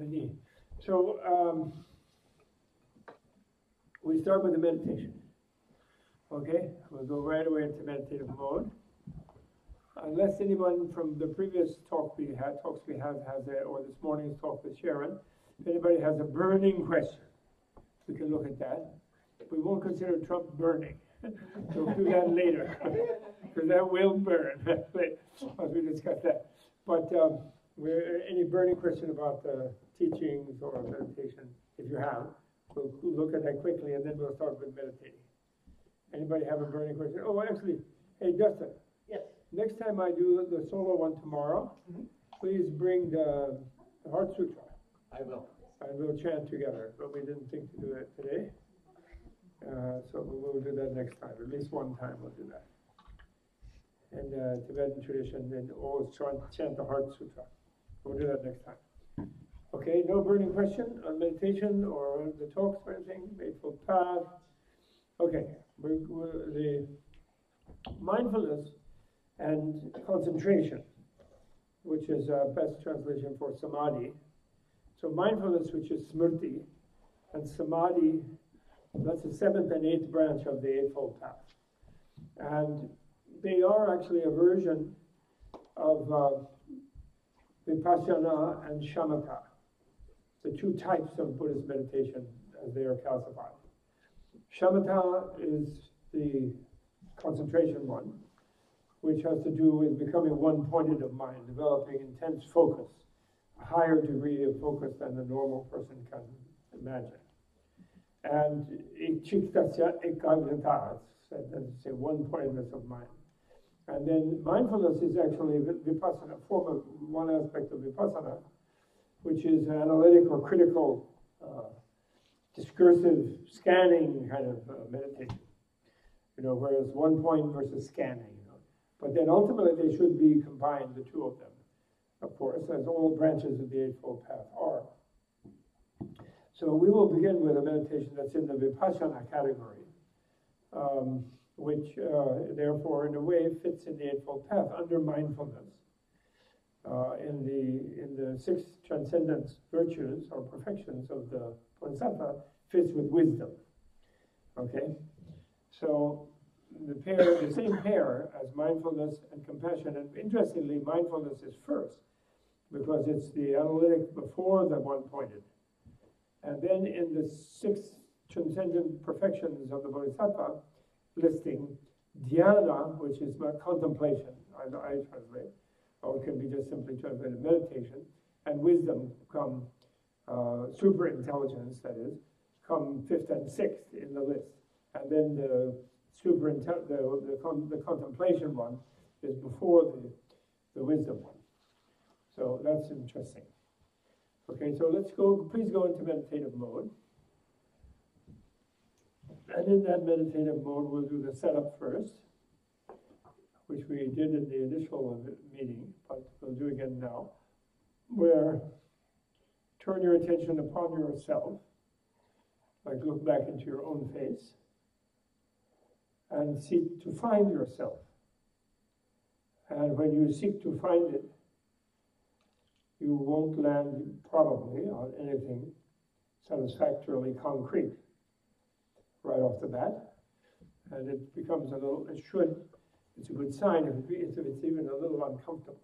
the knee. So we start with the meditation. Okay, we'll go right away into meditative mode. Unless anyone from the previous talks we have, or this morning's talk with Sharon, if anybody has a burning question, we can look at that. We won't consider Trump burning. We'll do that later, because that will burn, as we discuss that. But any burning question about the teachings or meditation, if you have, we'll look at that quickly, and then we'll start with meditating. Anybody have a burning question? Oh, actually, hey, Justin. Yes. Next time I do the solo one tomorrow, please bring the Heart Sutra. I will. And we'll chant together, but we didn't think to do that today. So we'll do that next time. At least one time we'll do that. And Tibetan tradition, then always chant the Heart Sutra. We'll do that next time. Okay, no burning question on meditation or the talks or anything, Eightfold Path. Okay, the mindfulness and concentration, which is best translation for samadhi. So mindfulness, which is smrti, and samadhi, that's the seventh and eighth branch of the Eightfold Path. And they are actually a version of vipassana and shamatha, the two types of Buddhist meditation as they are classified. Shamatha is the concentration one, which has to do with becoming one-pointed of mind, developing intense focus, a higher degree of focus than the normal person can imagine. And ikchiktasya ekagrata, that's a one-pointedness of mind. And then mindfulness is actually vipassana, form of one aspect of vipassana, which is analytic or critical, discursive, scanning kind of meditation. Whereas one point versus scanning. But then ultimately they should be combined, the two of them, of course, as all branches of the Eightfold Path are. So we will begin with a meditation that's in the vipassana category, which therefore in a way fits in the Eightfold Path under mindfulness. In the six transcendence virtues or perfections of the Bodhisattva fits with wisdom. Okay? So the same pair as mindfulness and compassion, and interestingly, mindfulness is first because it's the analytic before the one-pointed. And then in the six transcendent perfections of the Bodhisattva listing, dhyana, which is contemplation, I translate, or it can be just simply translated meditation, and wisdom come, super intelligence, that is, come fifth and sixth in the list. And then the contemplation one is before the wisdom one. So that's interesting. Okay, so please go into meditative mode. And in that meditative mode, we'll do the setup first, which we did in the initial meeting, but we'll do again now, where turn your attention upon yourself, like look back into your own face, and seek to find yourself. And when you seek to find it, you won't land probably on anything satisfactorily concrete right off the bat. And it becomes it's a good sign if it's even a little uncomfortable.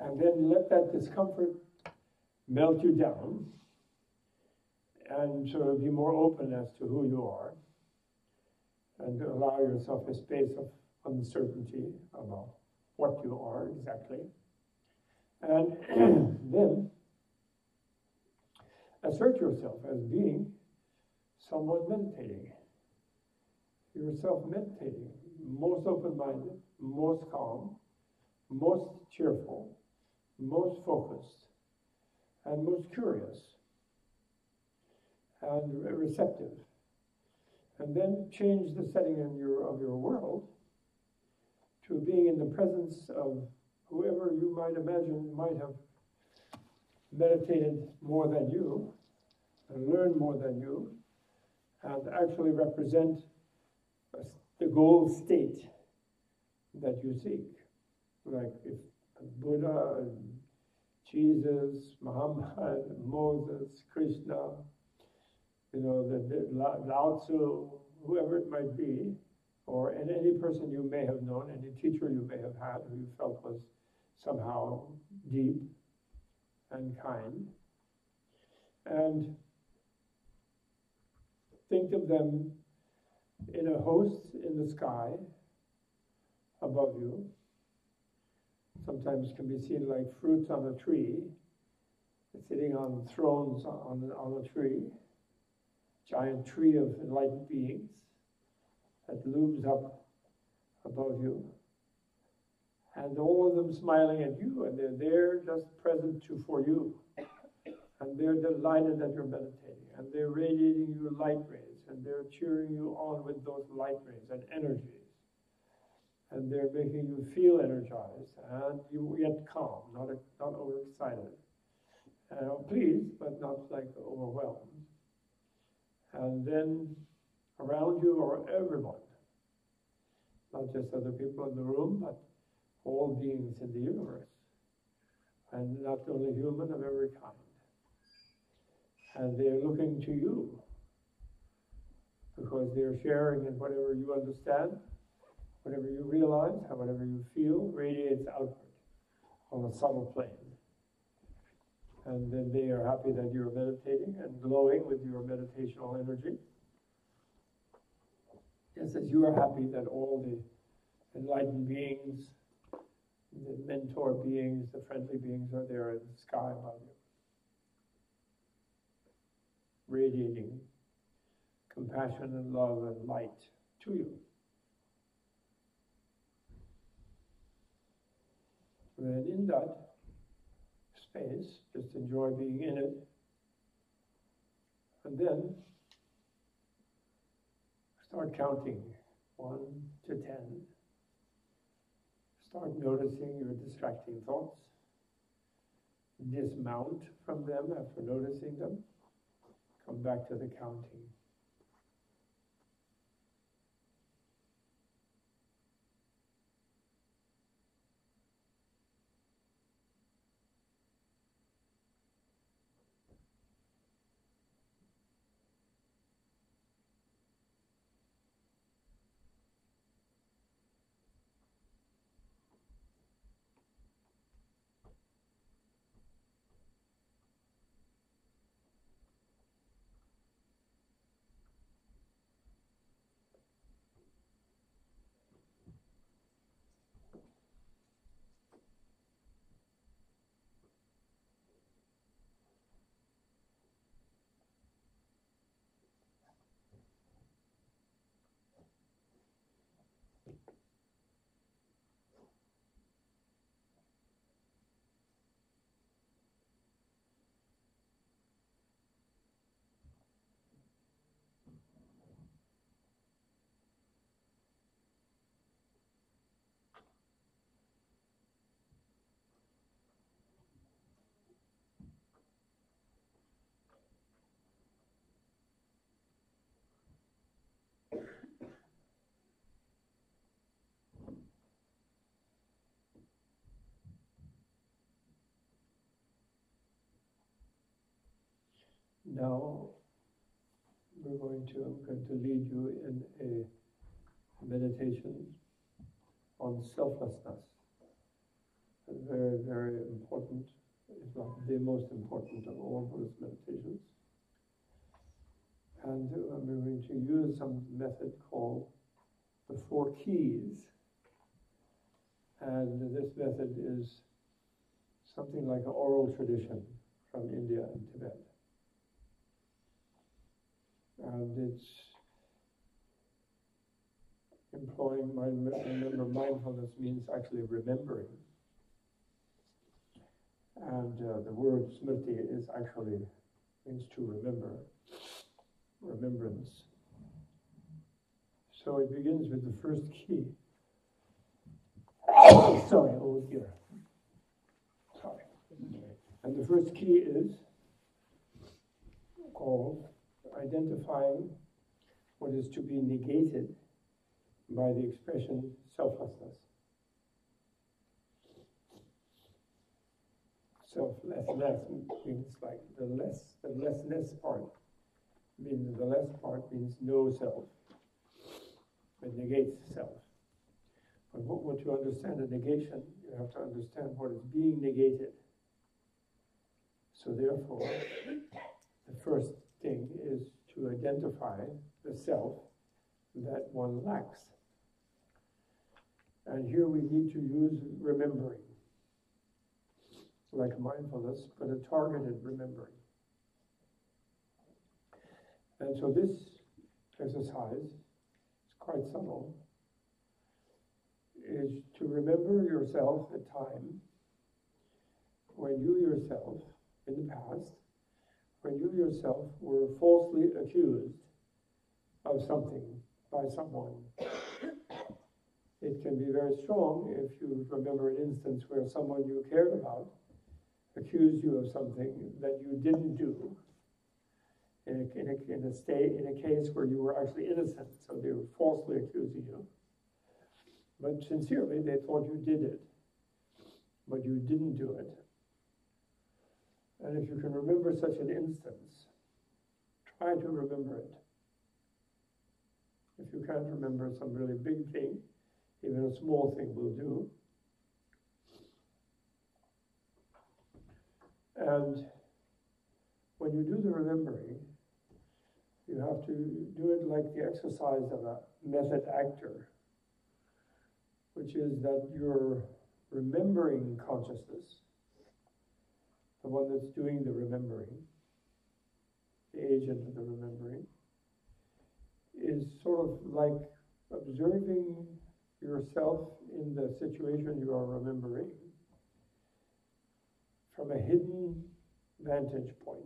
And then let that discomfort melt you down and sort of be more open as to who you are, and allow yourself a space of uncertainty about what you are exactly. And then assert yourself as being someone meditating. Yourself meditating, most open-minded, most calm, most cheerful, most focused, and most curious, and receptive. And then change the setting of your world to being in the presence of whoever you might imagine might have meditated more than you, and learned more than you, and actually represent the goal state that you seek. Like if Buddha, Jesus, Muhammad, Moses, Krishna, the Lao Tzu, whoever it might be, or any person you may have known, any teacher you may have had who you felt was somehow deep and kind. And think of them in a host in the sky above you. Sometimes can be seen like fruits on a tree, sitting on thrones on a tree, giant tree of enlightened beings that looms up above you. And all of them smiling at you, and they're there just present for you. And they're delighted that you're meditating, and they're radiating you light rays, and they're cheering you on with those light rays and energies. And they're making you feel energized, and you yet calm, not overexcited. Pleased, but not like overwhelmed. And then around you are everyone, not just other people in the room, but all beings in the universe, and not only human of every kind. And they're looking to you because they're sharing in whatever you understand, whatever you realize, whatever you feel, radiates outward on a subtle plane. And then they are happy that you're meditating and glowing with your meditational energy. Just as you are happy that all the enlightened beings, the mentor beings, the friendly beings are there in the sky above you, radiating compassion and love and light to you. And in that space, just enjoy being in it. And then start counting 1 to 10. Start noticing your distracting thoughts. Dismount from them after noticing them. Come back to the counting. Now, I'm going to lead you in a meditation on selflessness. Very, very important, if not the most important of all Buddhist meditations. And I'm going to use some method called the 4 keys. And this method is something like an oral tradition from India and Tibet. And it's employing remember, mindfulness means actually remembering. And the word smriti is actually means to remember, remembrance. So it begins with the first key. Sorry, oh dear. Sorry. And the first key is called identifying what is to be negated by the expression selflessness. Selflessness means like the lessness part. Means the less part means no self. It negates self. But what you understand a negation, you have to understand what is being negated. So therefore, the first thing is to identify the self that one lacks. And here we need to use remembering, like mindfulness, but a targeted remembering. And so this exercise is quite subtle, is to remember yourself at time when you yourself, in the past, when you yourself were falsely accused of something by someone. It can be very strong if you remember an instance where someone you cared about accused you of something that you didn't do in a case where you were actually innocent, so they were falsely accusing you. But sincerely, they thought you did it, but you didn't do it. And if you can remember such an instance, try to remember it. If you can't remember some really big thing, even a small thing will do. And when you do the remembering, you have to do it like the exercise of a method actor, which is that you're remembering consciousness, the one that's doing the remembering, the agent of the remembering, is sort of like observing yourself in the situation you are remembering from a hidden vantage point,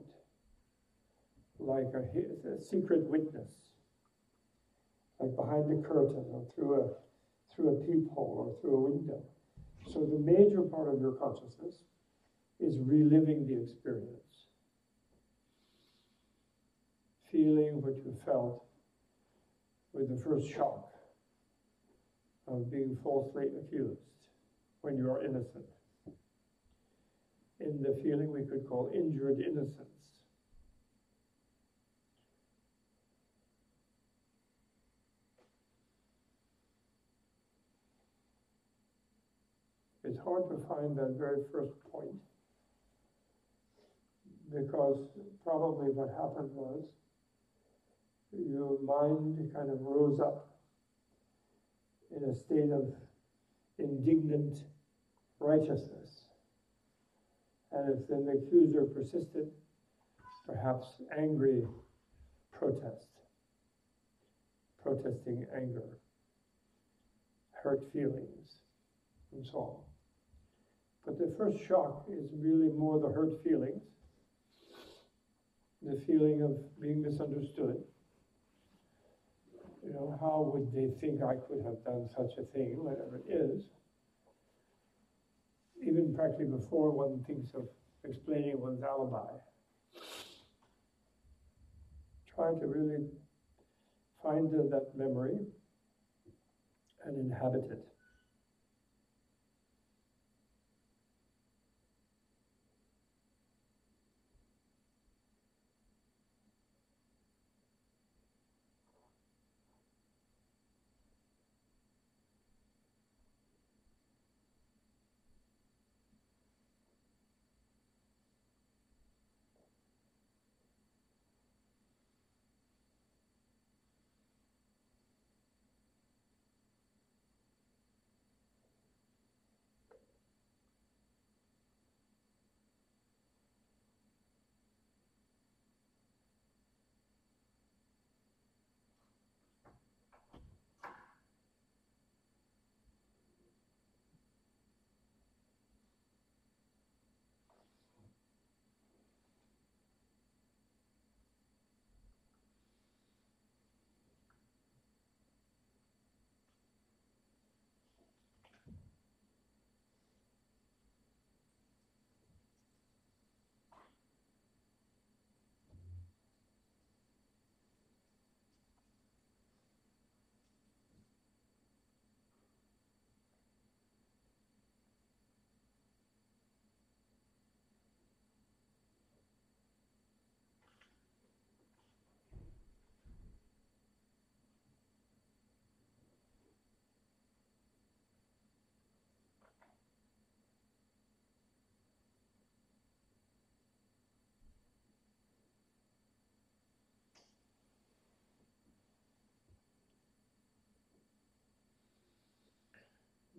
like a secret witness, like behind a curtain or through a peephole or through a window. So the major part of your consciousness is reliving the experience, feeling what you felt with the first shock of being falsely accused when you are innocent, in the feeling we could call injured innocence. It's hard to find that very first point, because probably what happened was your mind kind of rose up in a state of indignant righteousness. And if then the accuser persisted, perhaps angry protest, protesting anger, hurt feelings, and so on. But the first shock is really more the hurt feelings, the feeling of being misunderstood. You know, how would they think I could have done such a thing, whatever it is? Even practically before one thinks of explaining one's alibi. Try to really find that memory and inhabit it.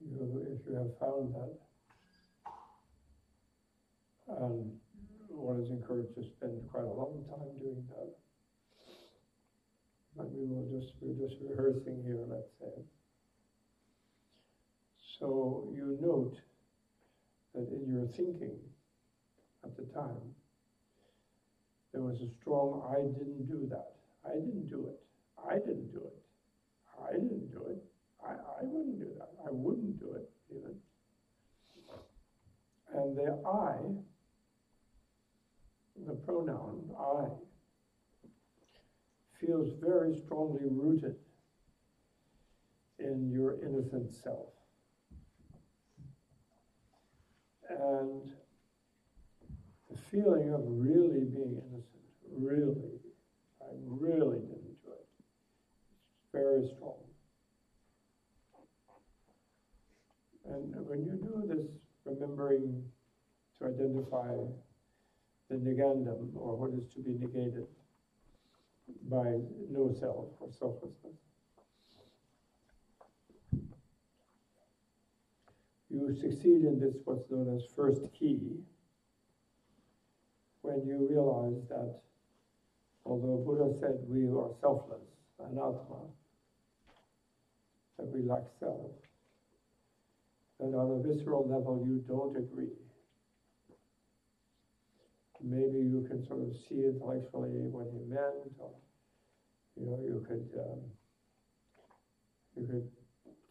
if you have found that, and one is encouraged to spend quite a long time doing that. But we're just rehearsing here, let's say. So you note that in your thinking at the time, there was a strong, I didn't do that. I didn't do it. I didn't do it. I didn't do it. I wouldn't do that. I wouldn't do it, even. And the I, the pronoun I, feels very strongly rooted in your innocent self. And the feeling of really being innocent, really, I really didn't do it, it's very strong. And when you do this, remembering to identify the negandum, or what is to be negated by no self or selflessness, you succeed in this, what's known as first key, when you realize that although Buddha said we are selfless, anatma, that we lack self, that on a visceral level you don't agree. Maybe you can sort of see intellectually what he meant, or you could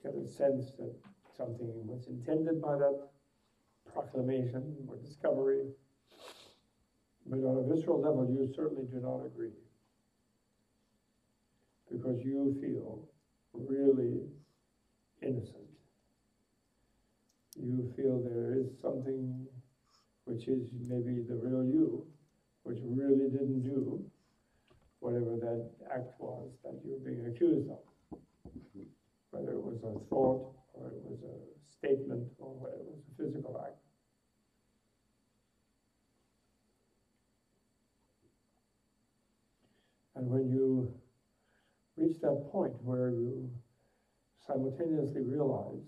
get a sense that something was intended by that proclamation or discovery. But on a visceral level, you certainly do not agree, because you feel really innocent. You feel there is something which is maybe the real you, which really didn't do whatever that act was that you're being accused of. Whether it was a thought, or it was a statement, or whether it was a physical act. And when you reach that point where you simultaneously realize,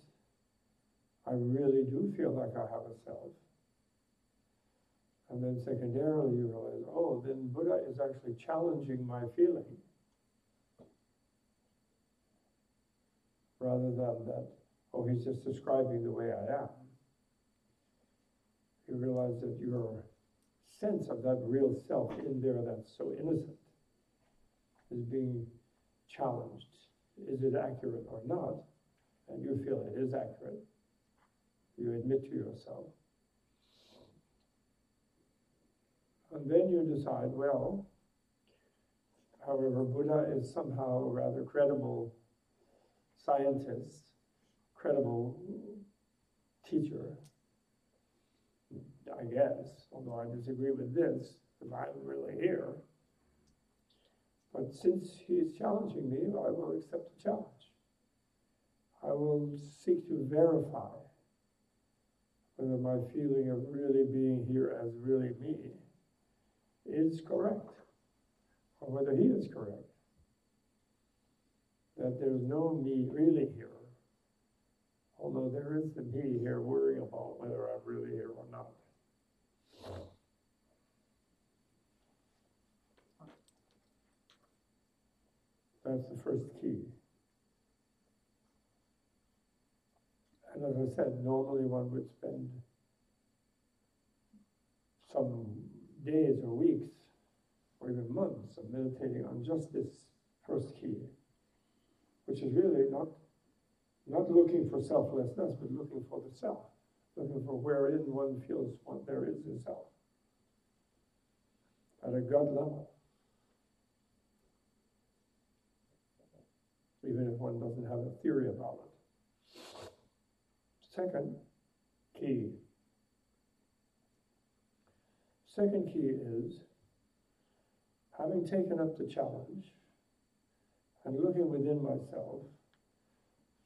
I really do feel like I have a self, and then secondarily you realize, oh, then Buddha is actually challenging my feeling, rather than that, oh, he's just describing the way I am. You realize that your sense of that real self in there that's so innocent is being challenged. Is it accurate or not? And you feel it is accurate. You admit to yourself. And then you decide, well, however, Buddha is somehow a rather credible scientist, credible teacher, I guess, although I disagree with this, because I'm really here. But since he is challenging me, I will accept the challenge. I will seek to verify whether my feeling of really being here as really me is correct, or whether he is correct. That there's no me really here, although there is the me here worrying about whether I'm really here or not. That's the first key. And as I said, normally one would spend some days or weeks or even months of meditating on just this first key, which is really not looking for selflessness, but looking for the self, looking for wherein one feels what there is in self, at a gut level. Even if one doesn't have a theory about it. Second key. Second key is, having taken up the challenge and looking within myself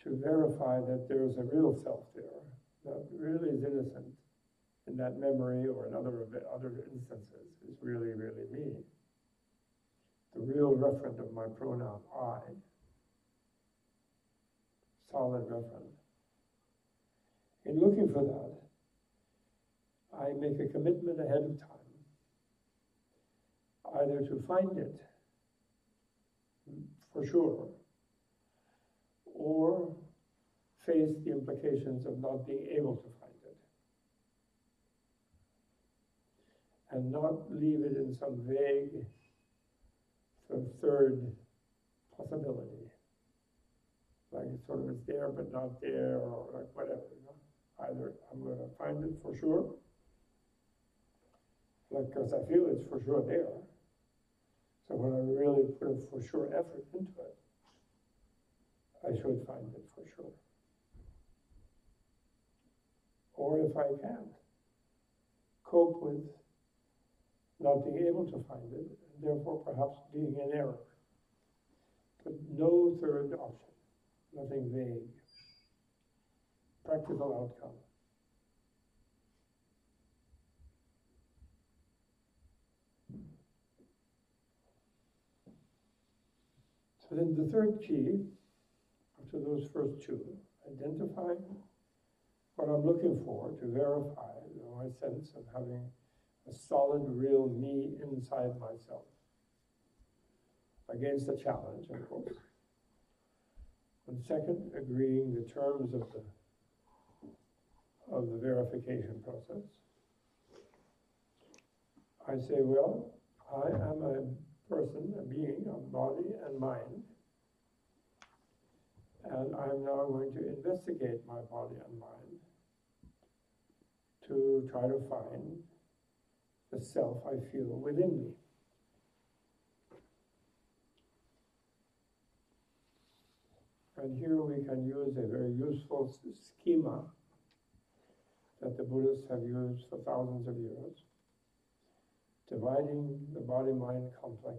to verify that there's a real self there, that really is innocent in that memory or in other instances is really, really me. The real referent of my pronoun, I. Solid reference. In looking for that, I make a commitment ahead of time, either to find it for sure, or face the implications of not being able to find it, and not leave it in some vague sort of third possibility, like it's sort of it's there but not there, or like whatever. Either I'm going to find it for sure, like because I feel it's for sure there. So when I really put a for sure effort into it, I should find it for sure. Or if I can't cope with not being able to find it, and therefore perhaps being in error. But no third option, nothing vague. Practical outcome. So then the third key, after those first two, identify what I'm looking for to verify my sense of having a solid, real me inside myself. Against the challenge, of course. And second, agreeing the terms of the verification process. I say, well, I am a person, a being, a body and mind, and I'm now going to investigate my body and mind to try to find the self I feel within me. And here we can use a very useful schema that the Buddhists have used for thousands of years, dividing the body-mind complex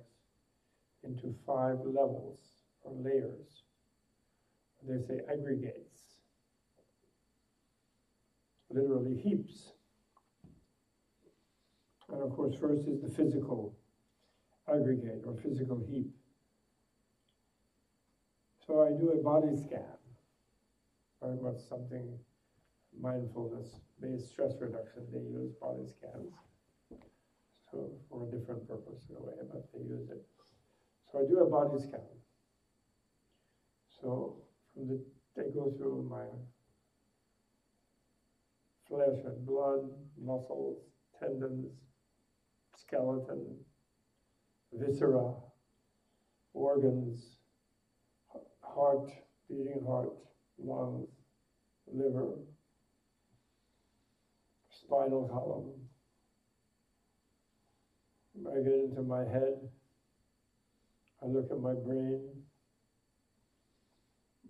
into 5 levels or layers. They say aggregates, literally heaps. And of course, first is the physical aggregate or physical heap. So I do a body scan, very much something mindfulness-based stress reduction. They use body scans, so for a different purpose in a way, but they use it. So I do a body scan. So they go through my flesh and blood, muscles, tendons, skeleton, viscera, organs, heart, beating heart, lungs, liver, spinal column. I get into my head, I look at my brain,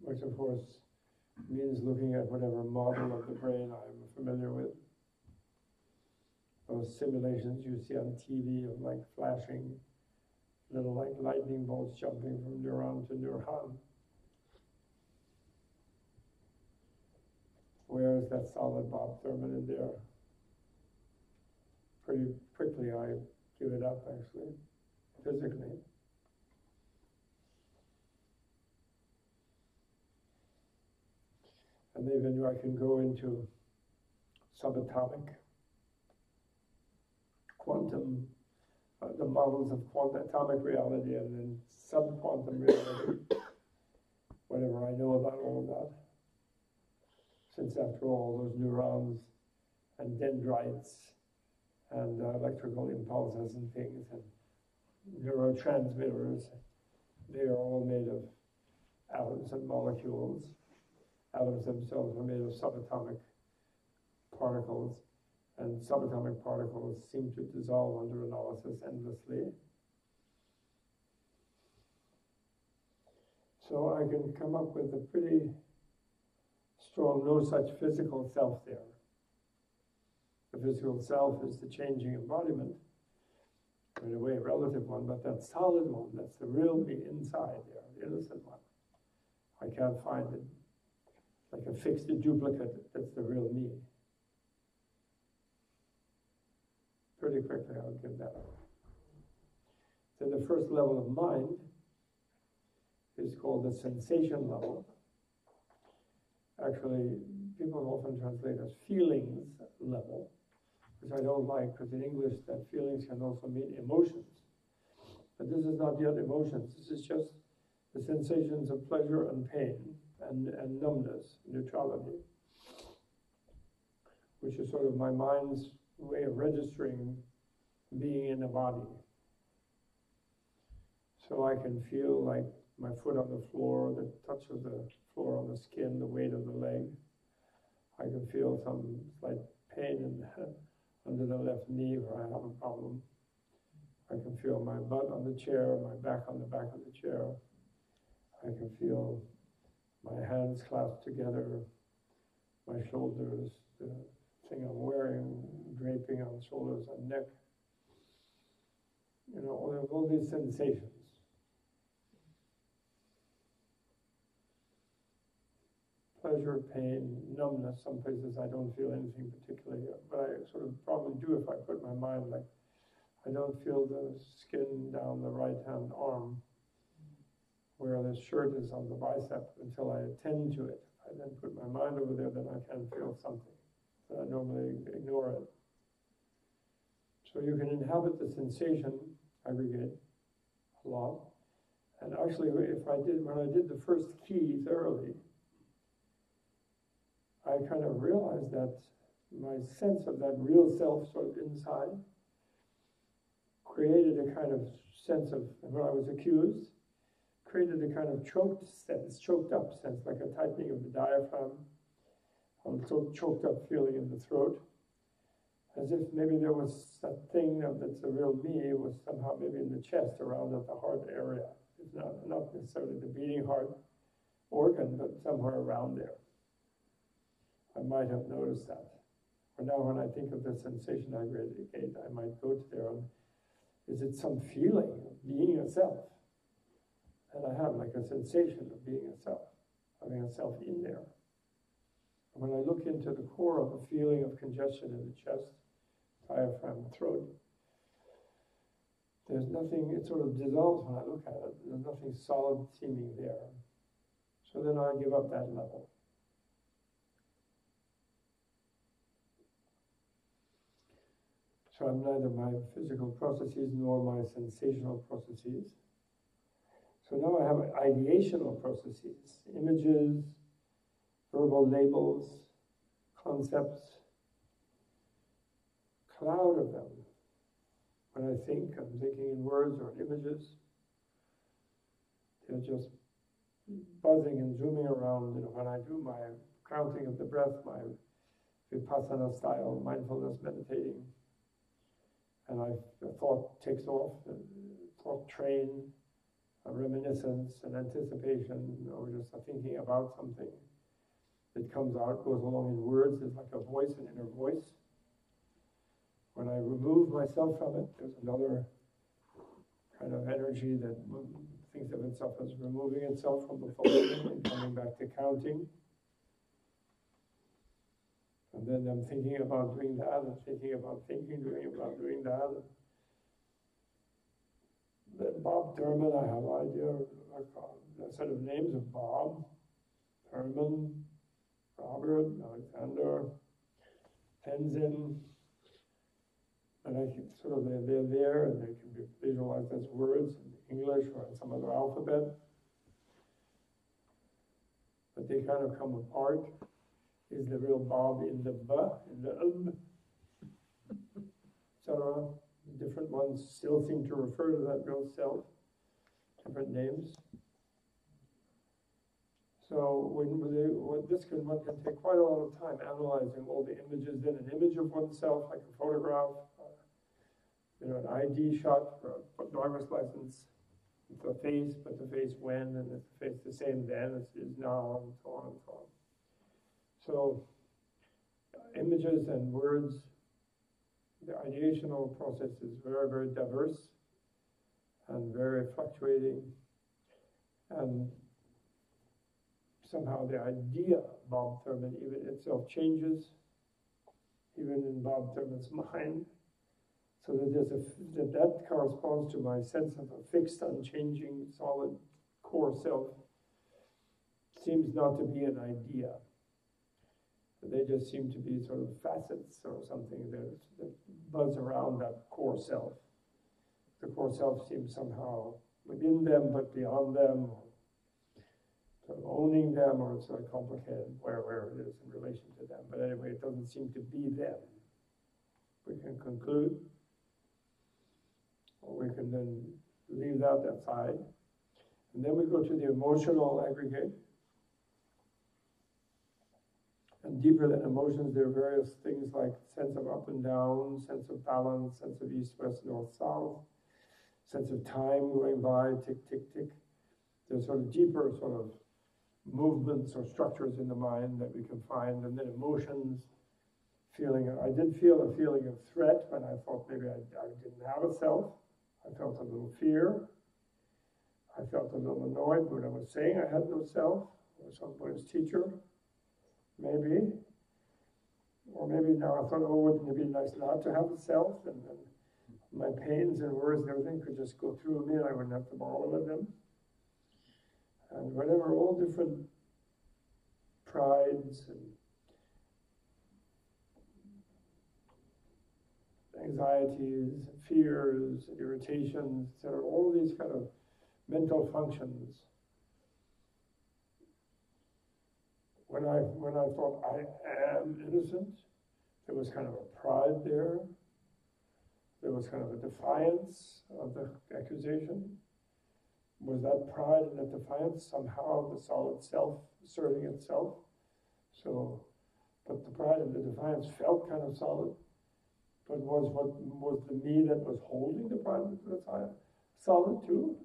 which of course means looking at whatever model of the brain I'm familiar with. Those simulations you see on TV of like flashing little like lightning bolts jumping from neuron to neuron. Where is that solid Bob Thurman in there? Pretty quickly I give it up actually, physically. And even I can go into subatomic, quantum, the models of atomic reality and then subquantum reality, whatever I know about all of that. Since after all, those neurons and dendrites and electrical impulses and things and neurotransmitters, they are all made of atoms and molecules. Atoms themselves are made of subatomic particles, and subatomic particles seem to dissolve under analysis endlessly. So I can come up with a pretty strong no such physical self there. The physical self is the changing embodiment, in a way a relative one, but that solid one, that's the real me inside there, the innocent one. I can't find it. Like a fixed duplicate, that's the real me. Pretty quickly I'll give that up. Then the first level of mind is called the sensation level. Actually, people often translate as feelings level, which I don't like, because in English that feelings can also mean emotions. But this is not yet emotions. This is just the sensations of pleasure and pain and numbness, neutrality, which is sort of my mind's way of registering being in a body. So I can feel like my foot on the floor, the touch of the floor on the skin, the weight of the leg. I can feel some slight pain under the left knee where I have a problem. I can feel my butt on the chair, my back on the back of the chair. I can feel my hands clasped together, my shoulders, the thing I'm wearing, draping on shoulders and neck. You know, all these sensations. Pleasure, pain, numbness. Some places I don't feel anything particularly, but I sort of probably do if I put my mind like, I don't feel the skin down the right-hand arm where the shirt is on the bicep until I attend to it. I then put my mind over there, then I can feel something. So I normally ignore it. So you can inhabit the sensation aggregate a lot. And actually, when I did the first key thoroughly, I kind of realized that my sense of that real self sort of inside created a kind of sense of, when I was accused, created a kind of choked up sense, like a tightening of the diaphragm, a choked up feeling in the throat, as if maybe there was a thing that's the real me was somehow maybe in the chest around at the heart area. It's not necessarily the beating heart organ, but somewhere around there. I might have noticed that. Or now when I think of the sensation aggregate, I might go to there and, is it some feeling of being a self? And I have like a sensation of being a self, having a self in there. And when I look into the core of a feeling of congestion in the chest, diaphragm, throat, there's nothing, it sort of dissolves when I look at it. There's nothing solid seeming there. So then I give up that level. So I'm neither my physical processes nor my sensational processes. So now I have ideational processes, images, verbal labels, concepts, cloud of them. When I think, I'm thinking in words or images. They're just buzzing and zooming around. You know, when I do my counting of the breath, my vipassana style, mindfulness meditating, and the thought takes off, the thought train, a reminiscence, an anticipation, or just a thinking about something. It comes out, goes along in words. It's like a voice, an inner voice. When I remove myself from it, there's another kind of energy that thinks of itself as removing itself from the thought and coming back to counting. And then I'm thinking about doing that, and thinking about doing that. Then Bob, Thurman, I have an idea, a set of names of Bob, Thurman, Robert, Alexander, Tenzin, and I can sort of, they're there, and they can be visualized as words in English or in some other alphabet. But they kind of come apart. Is the real Bob in the B, in the etc. Different ones still seem to refer to that real self, different names. So one can take quite a lot of time analyzing all the images. Then an image of oneself, like a photograph, an ID shot for a driver's license, the face, but the face when, and the face the same then as it is now, and so on and so on. So, images and words, the ideational process is very, very diverse and very fluctuating. And somehow the idea of Bob Thurman even itself changes, even in Bob Thurman's mind. So that that corresponds to my sense of a fixed, unchanging, solid core self seems not to be an idea. They just seem to be sort of facets or something that buzz around that core self. The core self seems somehow within them, but beyond them, or sort of owning them, or it's sort of complicated where it is in relation to them. But anyway, it doesn't seem to be them. We can conclude, or we can then leave that aside. And then we go to the emotional aggregate. And deeper than emotions, there are various things like sense of up and down, sense of balance, sense of east, west, north, south, sense of time going by, tick, tick, tick. There's sort of deeper sort of movements or structures in the mind that we can find. And then emotions, I did feel a feeling of threat when I thought maybe I didn't have a self. I felt a little fear. I felt a little annoyed when I was saying I had no self, or somebody's teacher. Maybe. Or maybe now I thought, oh, wouldn't it be nice not to have a self? And then my pains and worries and everything could just go through me and I wouldn't have to bother with them. And whatever, all different prides and anxieties, fears, irritations, etc., all these kind of mental functions. When I thought I am innocent, there was kind of a pride there. There was kind of a defiance of the accusation. Was that pride and that defiance somehow the solid self asserting itself? So, but the pride and the defiance felt kind of solid. But was the me that was holding the pride and the defiance solid too?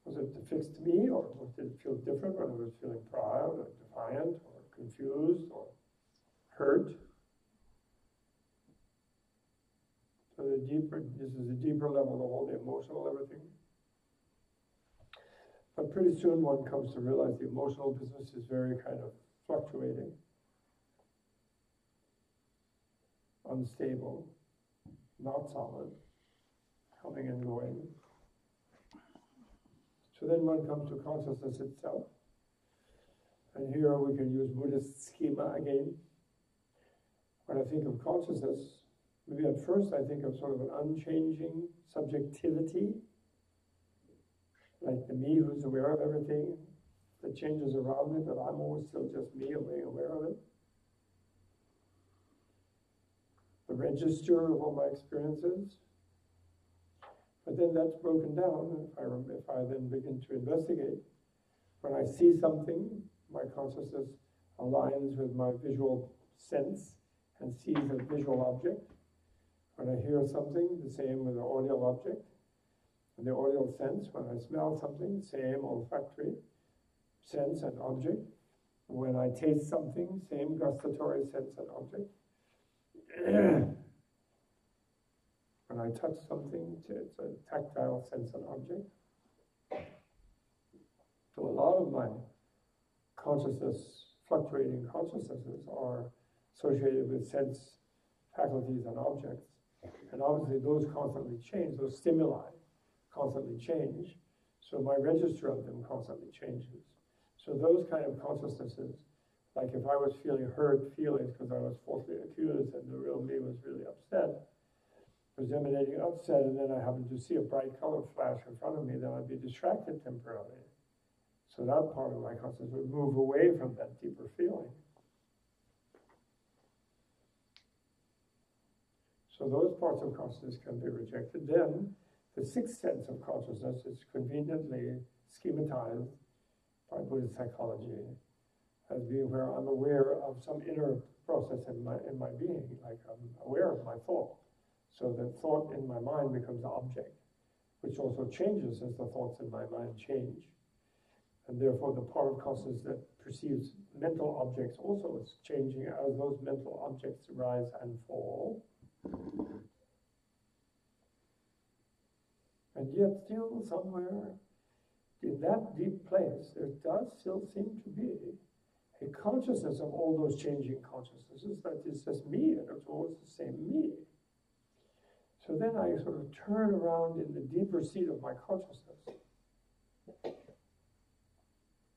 Was it the fixed me, or did it feel different when I was feeling proud, or defiant, or confused, or hurt? So this is a deeper level of all the emotional everything. But pretty soon one comes to realize the emotional business is very kind of fluctuating, unstable, not solid, coming and going. So then one comes to consciousness itself. And here we can use Buddhist schema again. When I think of consciousness, maybe at first I think of sort of an unchanging subjectivity, like the me who's aware of everything, that changes around me, but I'm always still just me, being aware of it. The register of all my experiences. But then that's broken down. If I then begin to investigate, when I see something, my consciousness aligns with my visual sense and sees a visual object. When I hear something, the same with the audio object. And the audio sense, when I smell something, same olfactory sense and object. When I taste something, same gustatory sense and object. When I touch something, it's a tactile sense and object. So a lot of my fluctuating consciousnesses are associated with sense faculties and objects. And obviously those constantly change, those stimuli constantly change. So my register of them constantly changes. So those kind of consciousnesses, like if I was feeling hurt feelings because I was falsely accused and the real me was really upset, was emanating upset, and then I happened to see a bright color flash in front of me, then I'd be distracted temporarily. So that part of my consciousness would move away from that deeper feeling. So those parts of consciousness can be rejected. Then the sixth sense of consciousness is conveniently schematized by Buddhist psychology as being where I'm aware of some inner process in my being, like I'm aware of my thought. So the thought in my mind becomes the object, which also changes as the thoughts in my mind change. And therefore the part of consciousness that perceives mental objects also is changing as those mental objects rise and fall. And yet still somewhere in that deep place, there does still seem to be a consciousness of all those changing consciousnesses that is just me, and it's always the same me. So then I sort of turn around in the deeper seat of my consciousness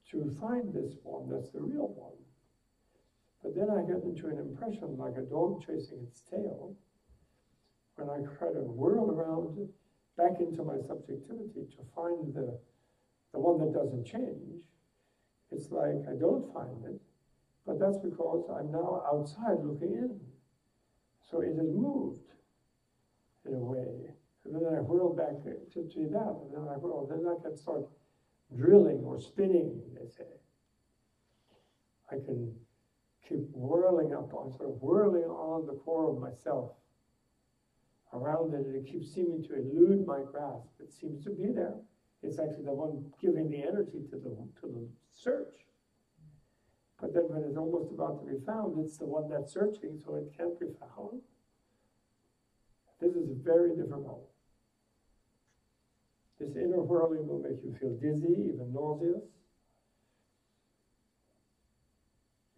to find this one that's the real one. But then I get into an impression like a dog chasing its tail, when I try to whirl around back into my subjectivity to find the one that doesn't change. It's like I don't find it, but that's because I'm now outside looking in. So it has moved in a way. And then I whirl back to that, and then I can start drilling or spinning, they say. I can keep whirling up, I'm sort of whirling on the core of myself around it, and it keeps seeming to elude my grasp. It seems to be there. It's actually the one giving the energy to the search. But then when it's almost about to be found, it's the one that's searching, so it can't be found. This is very difficult. This inner whirling will make you feel dizzy, even nauseous.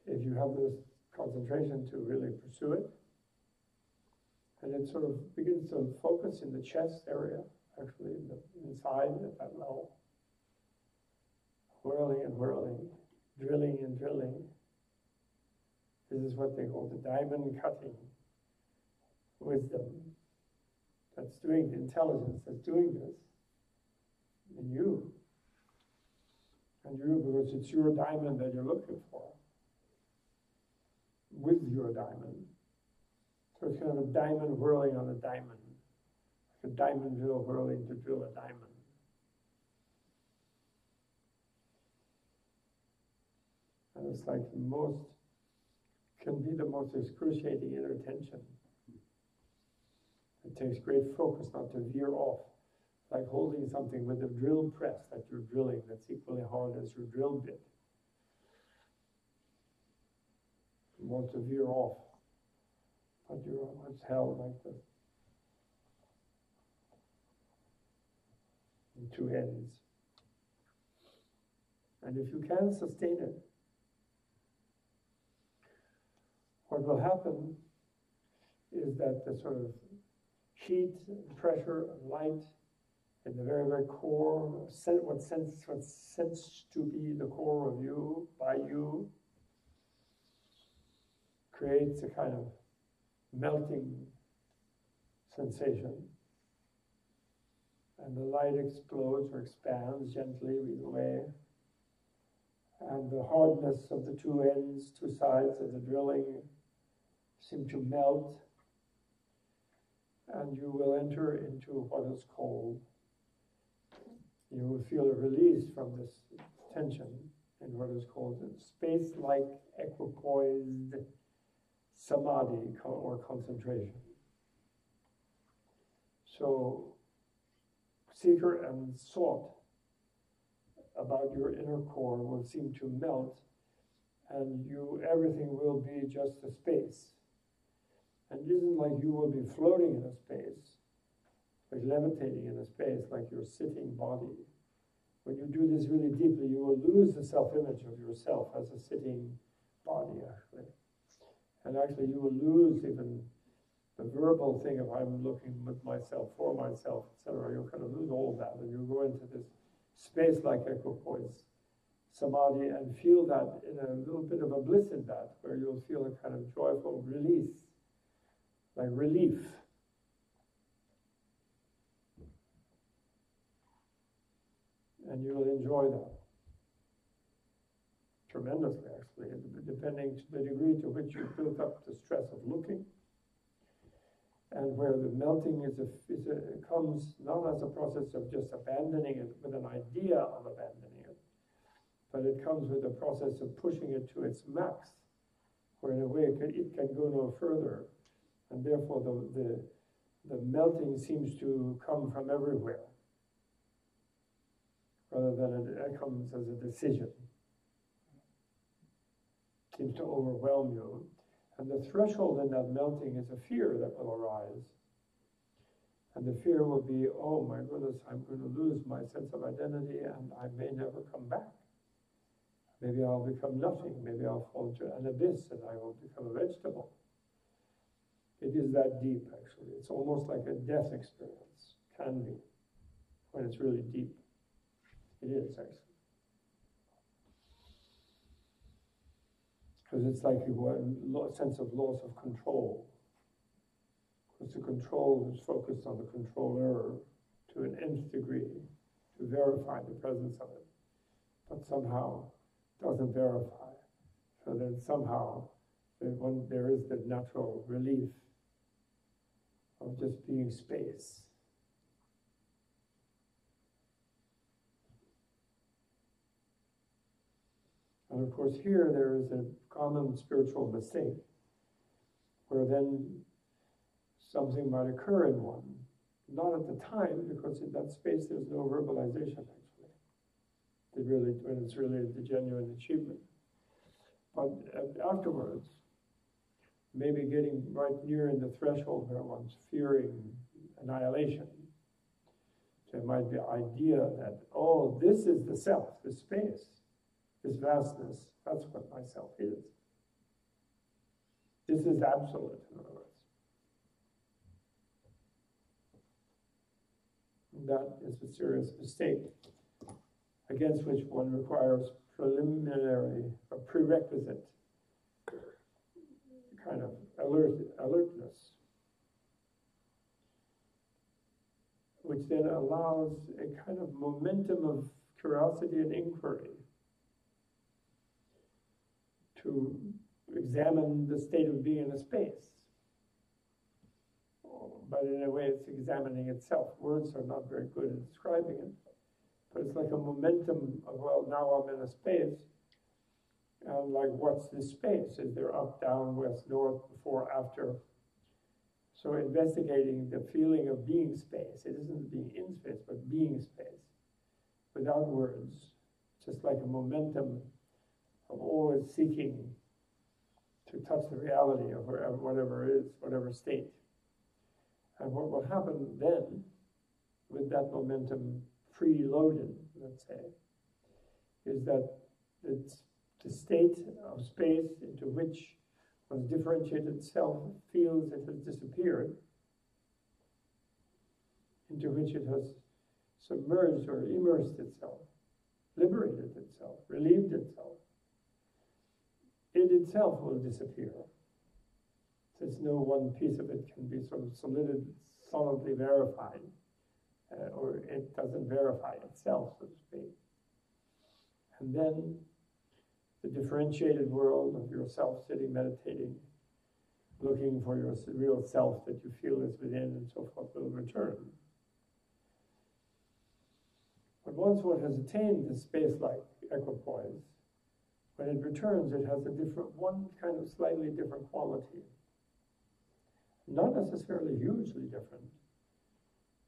If you have this concentration to really pursue it. And it sort of begins to focus in the chest area, actually, inside at that level. Whirling and whirling, drilling and drilling. This is what they call the diamond cutting wisdom. That's doing the intelligence, that's doing this in you. And you, because it's your diamond that you're looking for. With your diamond. So it's kind of a diamond whirling on a diamond. Like a diamond drill whirling to drill a diamond. And it's like can be the most excruciating inner tension. It takes great focus not to veer off. Like holding something with a drill press that you're drilling that's equally hard as your drill bit. You want to veer off, but it's held like this. In two ends. And if you can sustain it, what will happen is that the sort of heat, pressure, and light in the very, very core, what's sensed to be the core of you, by you, creates a kind of melting sensation. And the light explodes or expands gently either way. And the hardness of the two sides of the drilling seem to melt. And you will enter into what is called, you will feel a release from this tension in what is called a space-like equipoised samadhi or concentration. So, seeker and sought about your inner core will seem to melt, and everything will be just a space. And it isn't like you will be floating in a space, like levitating in a space, like your sitting body. When you do this really deeply, you will lose the self-image of yourself as a sitting body, actually. And actually, you will lose even the verbal thing of I'm looking with myself, for myself, etc. You'll kind of lose all of that, and you'll go into this space-like equipoise samadhi and feel that in a little bit of a bliss in that, where you'll feel a kind of joyful release, like relief. And you will enjoy that tremendously, actually, depending to the degree to which you built up the stress of looking, and where the melting comes not as a process of just abandoning it with an idea of abandoning it, but it comes with a process of pushing it to its max, where in a way it can go no further, and therefore the melting seems to come from everywhere, rather than it comes as a decision. It seems to overwhelm you. And the threshold in that melting is a fear that will arise. And the fear will be, oh my goodness, I'm going to lose my sense of identity and I may never come back. Maybe I'll become nothing. Maybe I'll fall into an abyss and I will become a vegetable. It is that deep, actually. It's almost like a death experience. Can be, when it's really deep. It is, actually. Because it's like a sense of loss of control. Because the control is focused on the controller to an nth degree, to verify the presence of it, but somehow doesn't verify. So then somehow there is the natural relief of just being space. And of course here there is a common spiritual mistake where then something might occur in one. Not at the time, because in that space there's no verbalization actually. When it's really the genuine achievement. But afterwards, maybe getting right near in the threshold where one's fearing annihilation, there might be an idea that, oh, this is the self, this space, this vastness, that's what myself is. This is absolute, in other words. That is a serious mistake, against which one requires a prerequisite kind of alertness, which then allows a kind of momentum of curiosity and inquiry to examine the state of being in a space. But in a way it's examining itself. Words are not very good at describing it, but it's like a momentum of, well, now I'm in a space, and like, what's this space? Is there up, down, west, north, before, after? So investigating the feeling of being space. It isn't being in space, but being space, without words, just like a momentum of always seeking to touch the reality of whatever it is, whatever state. And what will happen then, with that momentum preloaded, let's say, is that it's the state of space into which one's differentiated self feels it has disappeared, into which it has submerged or immersed itself, liberated itself, relieved itself. It itself will disappear, since no one piece of it can be sort of solidly verified, or it doesn't verify itself, so to speak. And then the differentiated world of yourself sitting, meditating, looking for your real self that you feel is within and so forth will return. But once one has attained this space-like equipoise, when it returns, it has one kind of slightly different quality. Not necessarily hugely different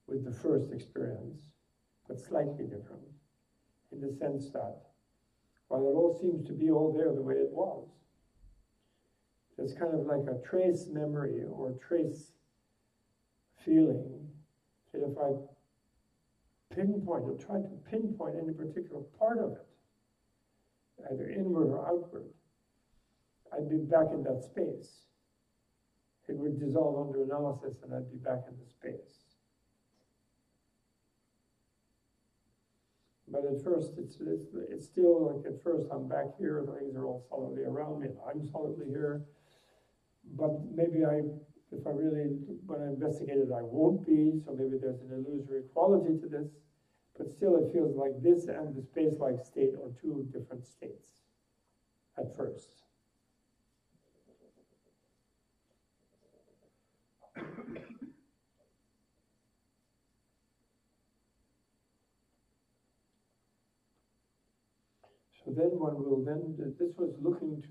with the first experience, but slightly different in the sense that while it all seems to be all there the way it was, there's kind of like a trace memory or trace feeling that if I pinpoint or try to pinpoint any particular part of it, either inward or outward, I'd be back in that space. It would dissolve under analysis and I'd be back in the space. But at first, it's still like at first I'm back here, things are all solidly around me, and I'm solidly here. But maybe if I really, when I investigate it, I won't be, so maybe there's an illusory quality to this. But still, it feels like this and the space-like state are two different states at first. So then one will this was looking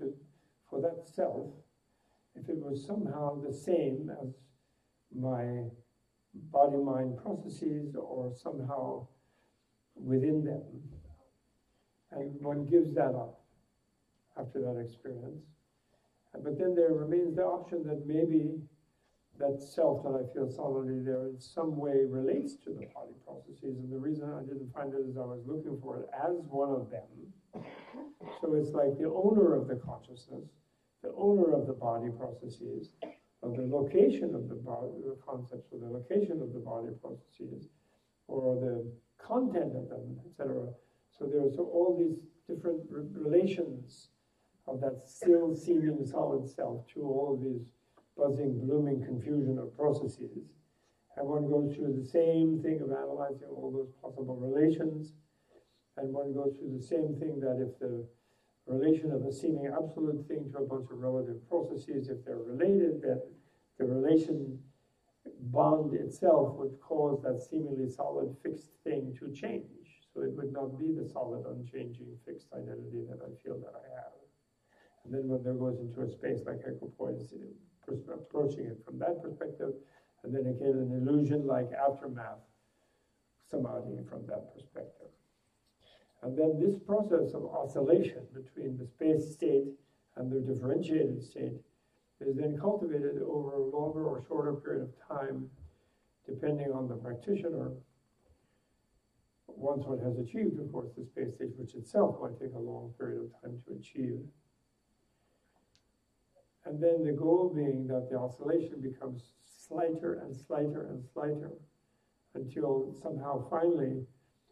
for that self, if it was somehow the same as my body-mind processes or somehow within them. And one gives that up after that experience. But then there remains the option that maybe that self that I feel solidly there in some way relates to the body processes. And the reason I didn't find it is I was looking for it as one of them. So it's like the owner of the consciousness, the owner of the body processes, of the location of the body, the concepts, or the location of the body processes, or the content of them, etc. So there's all these different relations of that still seeming solid self to all of these buzzing, blooming confusion of processes. And one goes through the same thing of analyzing all those possible relations. And one goes through the same thing that if the relation of a seeming absolute thing to a bunch of relative processes, if they're related, then the relation bond itself would cause that seemingly solid fixed thing to change. So it would not be the solid, unchanging, fixed identity that I feel that I have. And then when there goes into a space like equipoise, approaching it from that perspective, and then again an illusion like aftermath samadhi from that perspective. And then this process of oscillation between the space state and the differentiated state is then cultivated over a longer or shorter period of time, depending on the practitioner. Once one has achieved, of course, the space state, which itself might take a long period of time to achieve. And then the goal being that the oscillation becomes slighter and slighter and slighter until somehow finally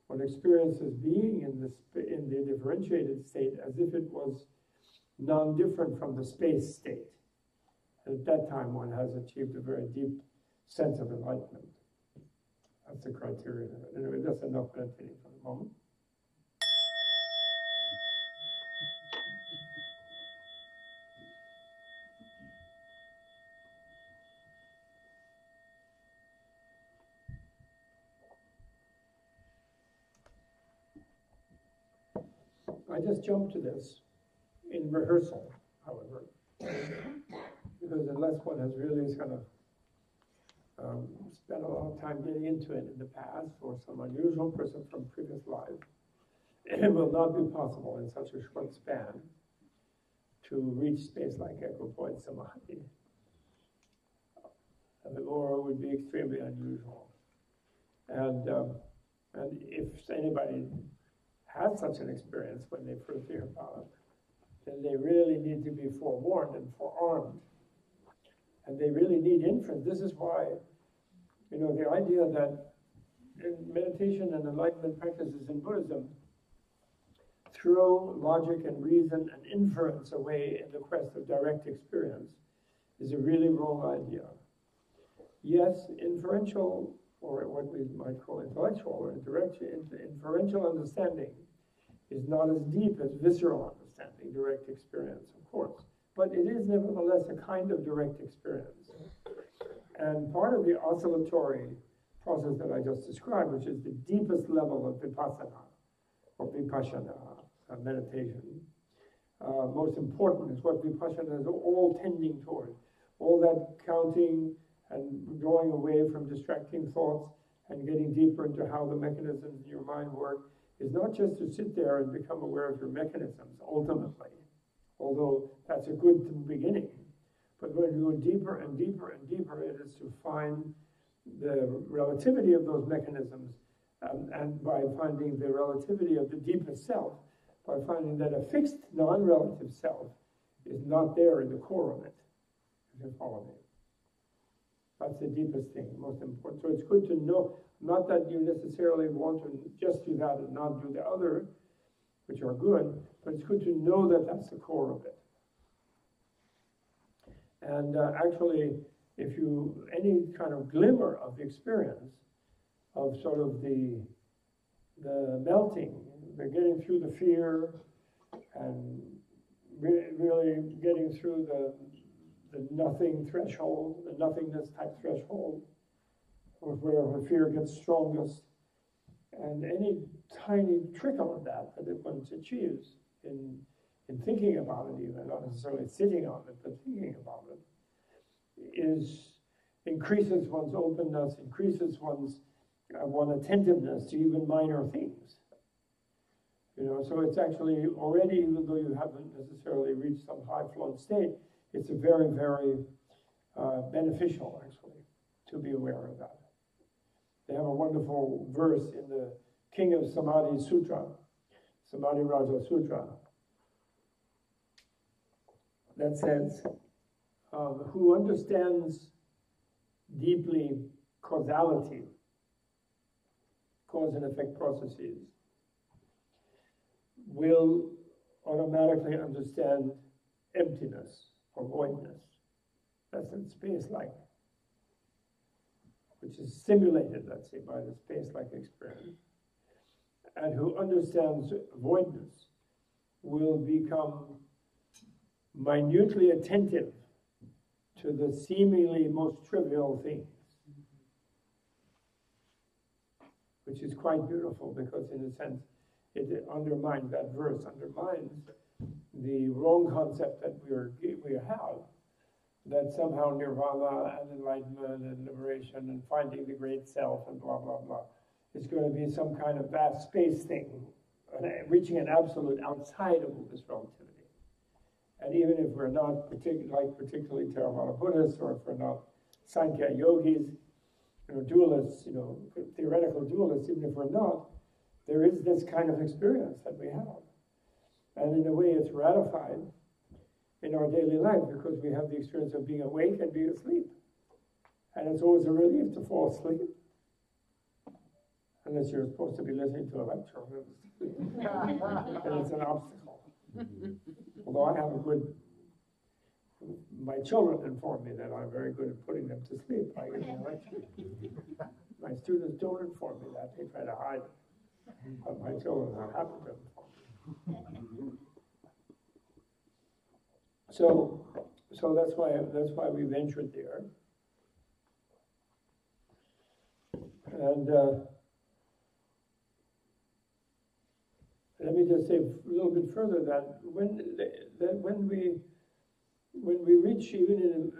one experiences being in the differentiated state as if it was non-different from the space state. And at that time, one has achieved a very deep sense of enlightenment. That's the criteria. Anyway, that's enough meditating for the moment. I just jumped to this in rehearsal, however, because unless one has really kind of spent a lot of time getting into it in the past or some unusual person from previous life, it will not be possible in such a short span to reach space like equipoise samadhi. Or it would be extremely unusual. And if anybody has such an experience when they first hear about it, then they really need to be forewarned and forearmed. And they really need inference. This is why, the idea that in meditation and enlightenment practices in Buddhism throw logic and reason and inference away in the quest of direct experience is a really wrong idea. Yes, inferential, or what we might call intellectual or inferential understanding is not as deep as visceral understanding, direct experience, of course. But it is nevertheless a kind of direct experience. And part of the oscillatory process that I just described, which is the deepest level of vipassana, or vipassana meditation, most important is what vipassana is all tending toward. All that counting and drawing away from distracting thoughts and getting deeper into how the mechanisms in your mind work is not just to sit there and become aware of your mechanisms, ultimately, although that's a good beginning. But when you go deeper and deeper and deeper, it is to find the relativity of those mechanisms, and by finding the relativity of the deepest self, by finding that a fixed, non-relative self is not there in the core of it. If you follow me. That's the deepest thing, most important. So it's good to know, not that you necessarily want to just do that and not do the other, which are good, but it's good to know that that's the core of it. And actually, if you, any kind of glimmer of experience of sort of the melting, the getting through the fear and really getting through the nothing threshold, the nothingness type threshold, where the fear gets strongest, and any tiny trickle of that one achieves in thinking about it, even not necessarily sitting on it, but thinking about it, increases one's openness, increases one's attentiveness to even minor things. So it's actually already, even though you haven't necessarily reached some high-flown state, it's a very, very beneficial, actually, to be aware of that. They have a wonderful verse in the King of Samadhi Sutra, Samadhi Raja Sutra, that says, who understands deeply causality, cause and effect processes, will automatically understand emptiness or voidness. That's in space-like, which is simulated, let's say, by the space-like experience, and who understands voidness will become minutely attentive to the seemingly most trivial things, which is quite beautiful because, in a sense, it undermines, that verse undermines the wrong concept that we have, that somehow nirvana and enlightenment and liberation and finding the great self and blah, blah, blah, is going to be some kind of vast space thing, reaching an absolute outside of this relativity. And even if we're not particularly Theravada Buddhists, or if we're not Sankhya yogis, dualists, theoretical dualists, even if we're not, there is this kind of experience that we have. And in a way, it's ratified in our daily life because we have the experience of being awake and being asleep. And it's always a relief to fall asleep. Unless you're supposed to be listening to a lecture. And it's an obstacle. Although I have my children inform me that I'm very good at putting them to sleep. I give them a lecture. My students don't inform me that. They try to hide it. But my children are happy to inform me. So that's why we ventured there. And let me just say a little bit further that when we reach even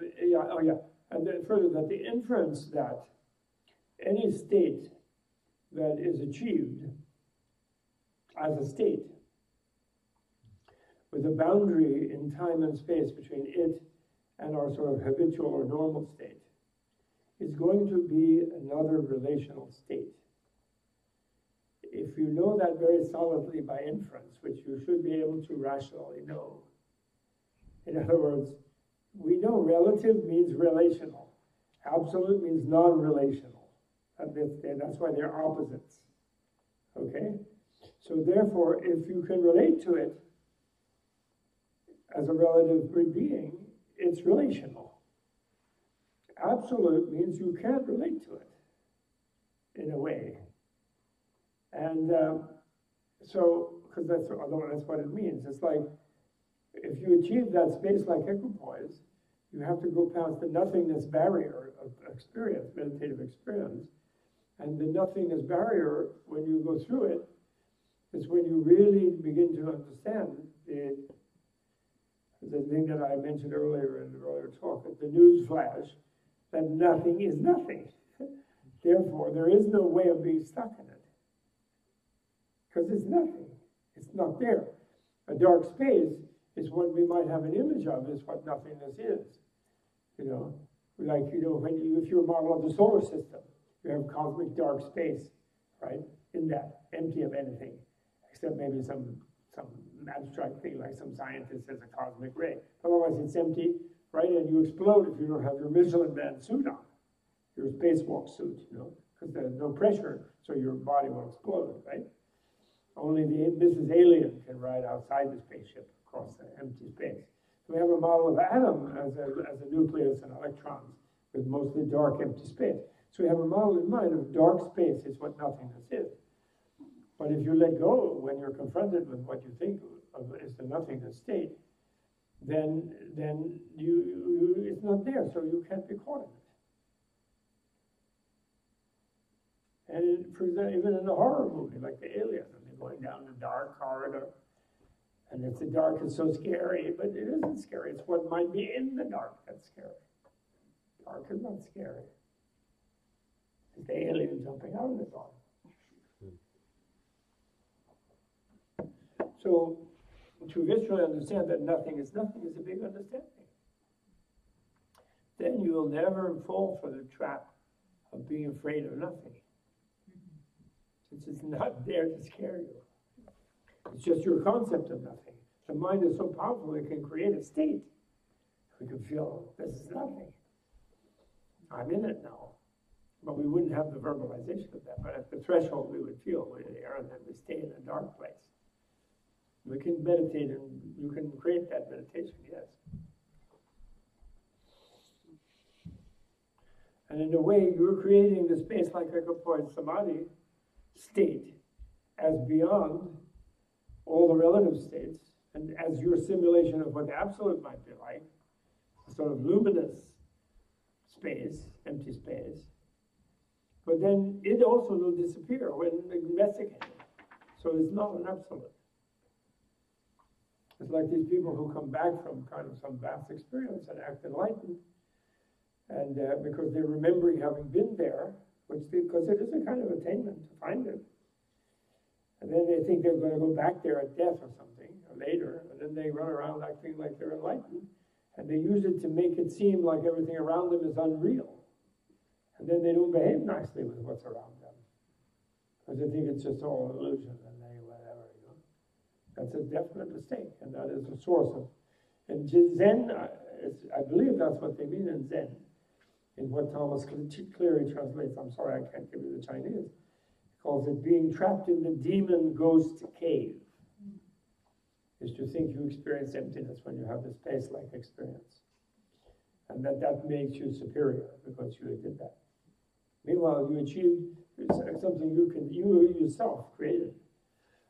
and then further that the inference that any state that is achieved as a state with a boundary in time and space between it and our sort of habitual or normal state is going to be another relational state. If you know that very solidly by inference, which you should be able to rationally know. In other words, we know relative means relational. Absolute means non-relational. That's why they're opposites. Okay? So therefore, if you can relate to it as a relative being, it's relational. Absolute means you can't relate to it, in a way. And because that's what it means. It's like, if you achieve that space like equipoise, you have to go past the nothingness barrier of experience, meditative experience. And the nothingness barrier, when you go through it, is when you really begin to understand the thing that I mentioned earlier in the earlier talk, the news flash, that nothing is nothing. Therefore, there is no way of being stuck in it. Because it's nothing. It's not there. A dark space is what we might have an image of, is what nothingness is. If you're a model of the solar system, you have cosmic dark space, right? In that, empty of anything, except maybe some abstract thing, like some scientist says a cosmic ray. Otherwise, it's empty, right? And you explode if you don't have your Michelin Man suit on, your spacewalk suit, because there's no pressure, so your body will explode, right? Only Mrs. Alien can ride outside the spaceship across the empty space. So we have a model of atom as a nucleus and electrons with mostly dark, empty space. So we have a model in mind of dark space is what nothingness is. But if you let go when you're confronted with what you think of as the nothingness state, then it's not there, so you can't be caught in it. And for example, even in a horror movie like The Alien, going down the dark corridor, and if the dark is so scary, but it isn't scary. It's what might be in the dark that's scary. Dark is not scary. It's the alien jumping out of the dark. So to viscerally understand that nothing is a big understanding. Then you will never fall for the trap of being afraid of nothing. It's not there to scare you. It's just your concept of nothing. The mind is so powerful it can create a state. We can feel this is nothing. I'm in it now. But we wouldn't have the verbalization of that. But at the threshold we would feel we're there, and then we stay in a dark place. We can meditate, and you can create that meditation, yes. And in a way, you're creating the space like equipoise samadhi state as beyond all the relative states, and as your simulation of what the absolute might be like, a sort of luminous space, empty space. But then it also will disappear when investigated. So it's not an absolute. It's like these people who come back from kind of some vast experience and act enlightened, and because they're remembering having been there, because it is a kind of attainment to find it. And then they think they're going to go back there at death or something, or later, and then they run around acting like they're enlightened, and they use it to make it seem like everything around them is unreal. And then they don't behave nicely with what's around them, because they think it's just all an illusion, and they whatever, you know. That's a definite mistake, and that is the source of. And Zen, I believe that's what they mean in Zen, in what Thomas Cleary translates. I'm sorry, I can't give you the Chinese. Calls it being trapped in the demon ghost cave, is to think you experience emptiness when you have the space-like experience, and that makes you superior because you did that. Meanwhile, you achieved something you yourself created,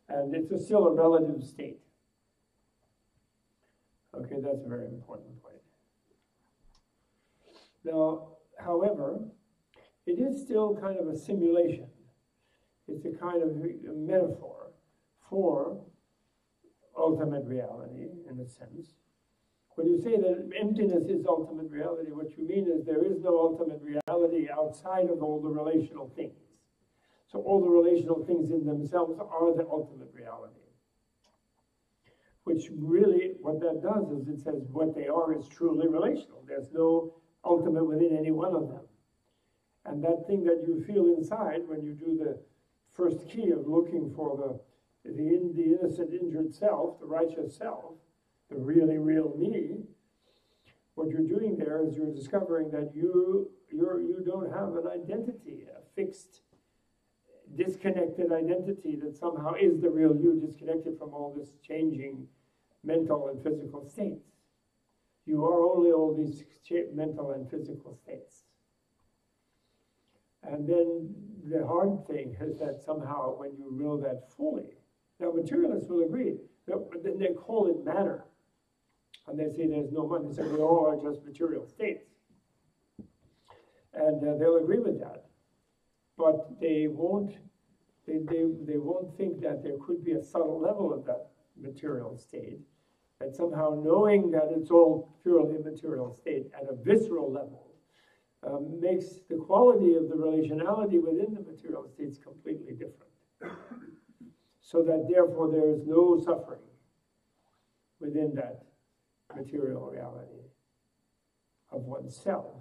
and it's still a relative state. Okay, that's a very important point. Now, however, it is still kind of a simulation. It's a kind of a metaphor for ultimate reality, in a sense. When you say that emptiness is ultimate reality, what you mean is there is no ultimate reality outside of all the relational things. So all the relational things in themselves are the ultimate reality. Which really, what that does is it says what they are is truly relational. There's no ultimate within any one of them. And that thing that you feel inside when you do the first key of looking for the innocent injured self, the righteous self, the really real me, what you're doing there is you're discovering that you don't have an identity, a fixed, disconnected identity that somehow is the real you, disconnected from all this changing mental and physical states. You are only all these mental and physical states. And then the hard thing is that somehow when you will that fully, now materialists will agree, but then they call it matter. And they say there's no money. They say we all are just material states. And they'll agree with that. But they won't think that there could be a subtle level of that material state. That somehow knowing that it's all purely a material state at a visceral level makes the quality of the relationality within the material states completely different. So that therefore there is no suffering within that material reality of oneself.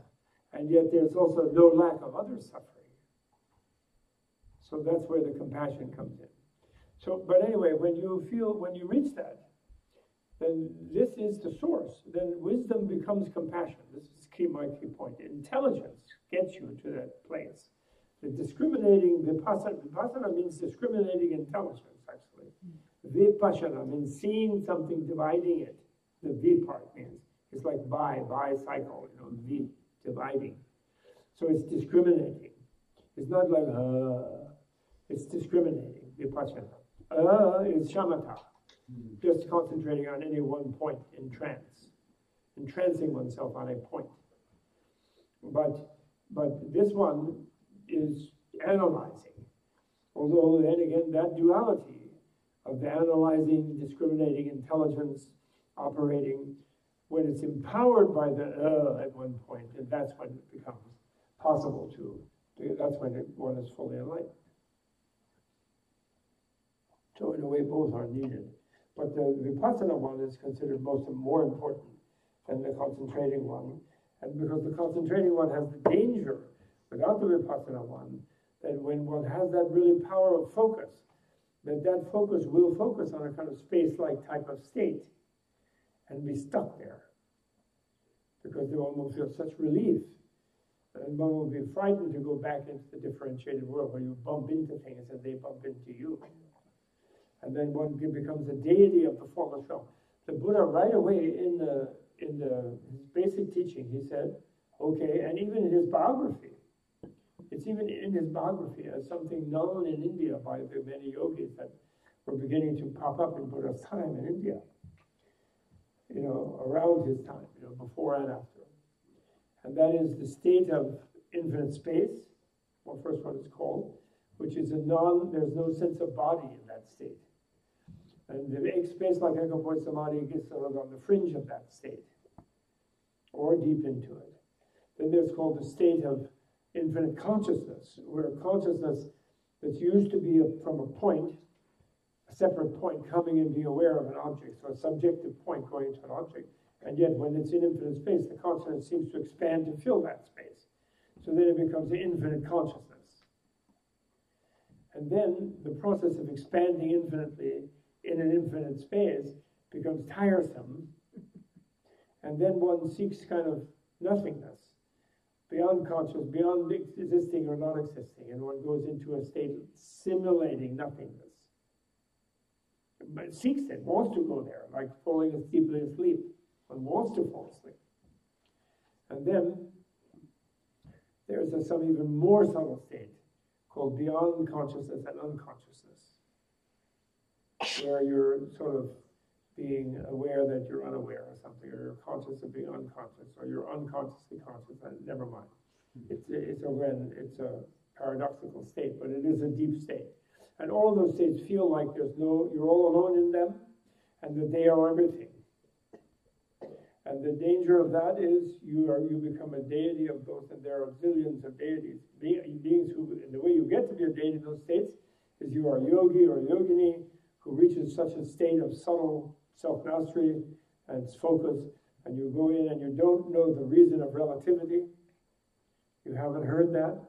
And yet there's also no lack of other suffering. So that's where the compassion comes in. So, but anyway, when you reach that, then this is the source. Then wisdom becomes compassion. This is my key point. Intelligence gets you to that place. The discriminating vipassana means discriminating intelligence, actually. Vipassana means seeing something, dividing it. The V part means it's like bicycle, V, dividing. So it's discriminating. It's not like it's discriminating, vipassana. Is shamatha, just concentrating on any one point in trance, entrancing oneself on a point. But this one is analyzing. Although then again, that duality of the analyzing, discriminating intelligence operating, when it's empowered by the at one point, and that's when it becomes possible that's when one is fully enlightened. So in a way, both are needed. But the vipassana one is considered more important than the concentrating one. And because the concentrating one has the danger, without the vipassana one, that when one has that really power of focus, that focus will focus on a kind of space-like type of state and be stuck there. Because one will feel such relief. And one will be frightened to go back into the differentiated world where you bump into things and they bump into you. And then one becomes a deity of the formless realm. The Buddha right away in his basic teaching, he said, okay, and even in his biography, it's even in his biography as something known in India by the many yogis that were beginning to pop up in Buddha's time in India, around his time, before and after. And that is the state of infinite space, well, first one is called, which is there's no sense of body in that state. And the space like equipoise samadhi gets sort of on the fringe of that state, or deep into it. Then there's called the state of infinite consciousness, where consciousness that's used to be from a point, a separate point, coming and being aware of an object, so a subjective point going into an object, and yet when it's in infinite space, the consciousness seems to expand to fill that space. So then it becomes the infinite consciousness. And then the process of expanding infinitely in an infinite space becomes tiresome, and then one seeks kind of nothingness, beyond conscious, beyond existing or not existing, and one goes into a state simulating nothingness. But seeks it, wants to go there, like falling deeply asleep. One wants to fall asleep. And then there's some even more subtle state called beyond consciousness and unconsciousness, where you're sort of being aware that you're unaware or something, or you're conscious of being unconscious, or you're unconsciously conscious, and never mind. It's a paradoxical state, but it is a deep state. And all of those states feel like you're all alone in them, and that they are everything. And the danger of that is you become a deity of those, and there are zillions of deities, beings who, and the way you get to be a deity in those states is you are a yogi or a yogini who reaches such a state of subtle self-mastery and focus, and you go in and you don't know the reason of relativity. You haven't heard that.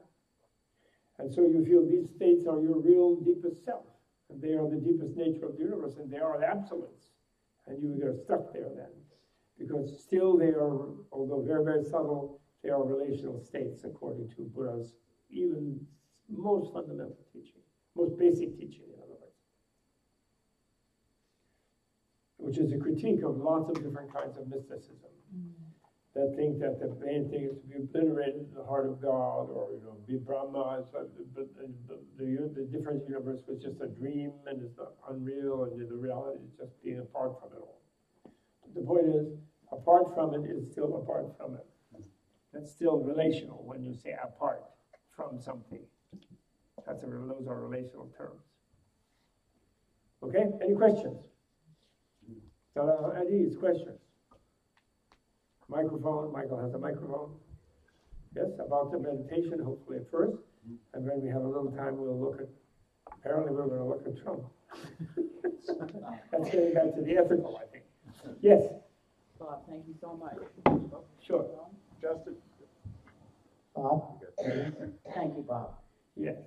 And so you feel these states are your real deepest self, and they are the deepest nature of the universe, and they are the absolutes. And you get stuck there then, because still they are, although very, very subtle, they are relational states according to Buddha's even most fundamental teaching, most basic teaching, in other words, which is a critique of lots of different kinds of mysticism that think that the main thing is to be obliterated in the heart of God, or be Brahma. The different universe was just a dream, and it's not unreal, and the reality is just being apart from it all. But the point is, apart from it is still apart from it. That's still relational when you say apart from something. Those are relational terms. Okay, any questions? At ease, questions? Microphone, Michael has a microphone. Yes, about the meditation, hopefully at first. And when we have a little time, apparently we're going to look at Trump. That's getting back to the ethical, I think. Yes? Bob, thank you so much. Sure. Justin? Bob? Thank you, Bob. Yes.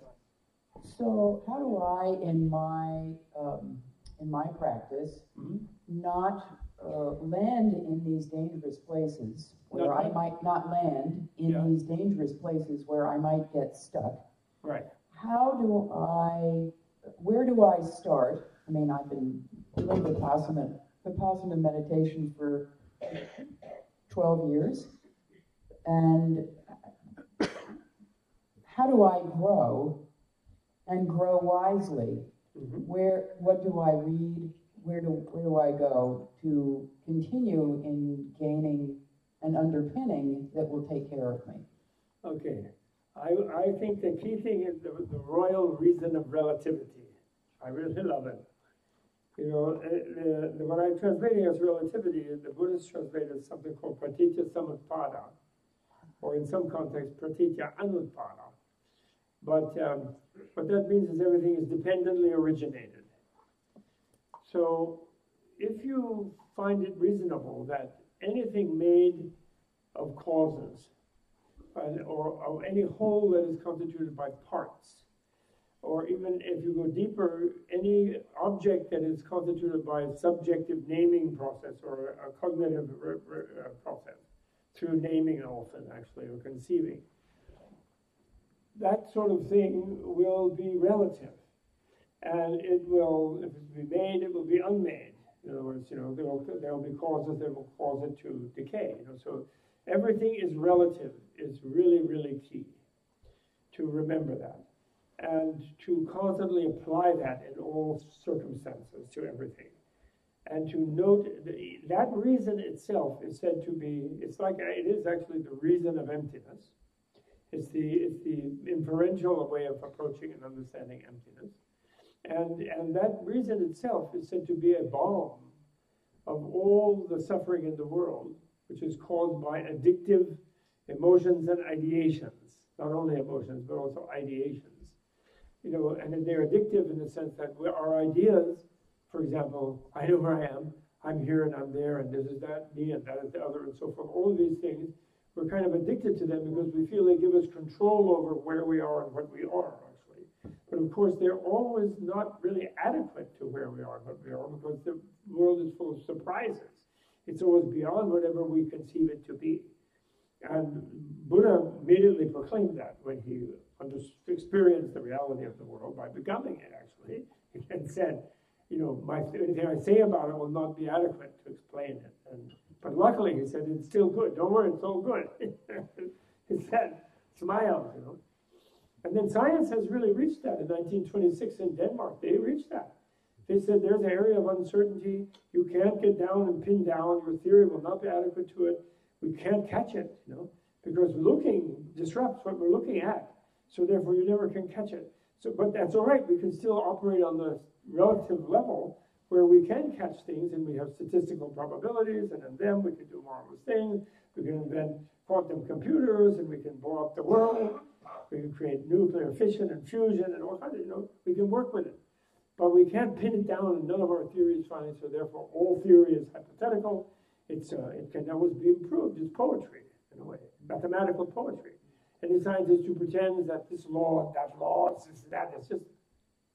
So how do I, in my practice, not land in these dangerous places where I might not land in these dangerous places where I might get stuck? Right. Where do I start? I mean, I've been doing Vipassana meditation for 12 years. And how do I grow and grow wisely? What do I read? Where do I go to continue in gaining an underpinning that will take care of me? Okay. I think the key thing is the royal reason of relativity. I really love it. When I'm translating as relativity, the Buddhists translated something called pratitya samutpada, or in some contexts, pratitya anutpada. But what that means is everything is dependently originated. So if you find it reasonable that anything made of causes, or any whole that is constituted by parts, or even if you go deeper, any object that is constituted by a subjective naming process or a cognitive process, through naming often actually, or conceiving, that sort of thing will be relative. And it will, if it's be made, it will be unmade. In other words, there will be causes that will cause it to decay. So everything is relative. Is really, really key to remember that, and to constantly apply that in all circumstances to everything. And to note that reason itself is said to be, it is actually the reason of emptiness. It's the inferential way of approaching and understanding emptiness. And that reason itself is said to be a balm of all the suffering in the world, which is caused by addictive emotions and ideations. Not only emotions, but also ideations. And they're addictive in the sense that our ideas, for example, I know where I am, I'm here and I'm there, and this is that, me, and that is the other, and so forth. All of these things, we're kind of addicted to them because we feel they give us control over where we are and what we are, actually. But of course, they're always not really adequate to where we are and what we are, because the world is full of surprises. It's always beyond whatever we conceive it to be. And Buddha immediately proclaimed that when he experienced the reality of the world by becoming it, actually. And said, anything I say about it will not be adequate to explain it. But luckily, he said, it's still good. Don't worry, it's all good. He said, smile, And then science has really reached that. In 1926 in Denmark, they reached that. They said there's an area of uncertainty. You can't get down and pin down. Your theory will not be adequate to it. We can't catch it, because looking disrupts what we're looking at. So therefore, you never can catch it. But that's all right. We can still operate on the relative level where we can catch things, and we have statistical probabilities, and in them we can do marvelous things. We can invent quantum computers, and we can blow up the world. We can create nuclear fission and fusion, and all kinds of, we can work with it. But we can't pin it down, and none of our theories find it, so therefore all theory is hypothetical. It can always be improved. It's poetry, in a way, mathematical poetry. Any scientist who pretends that this law, that law, this, that, is just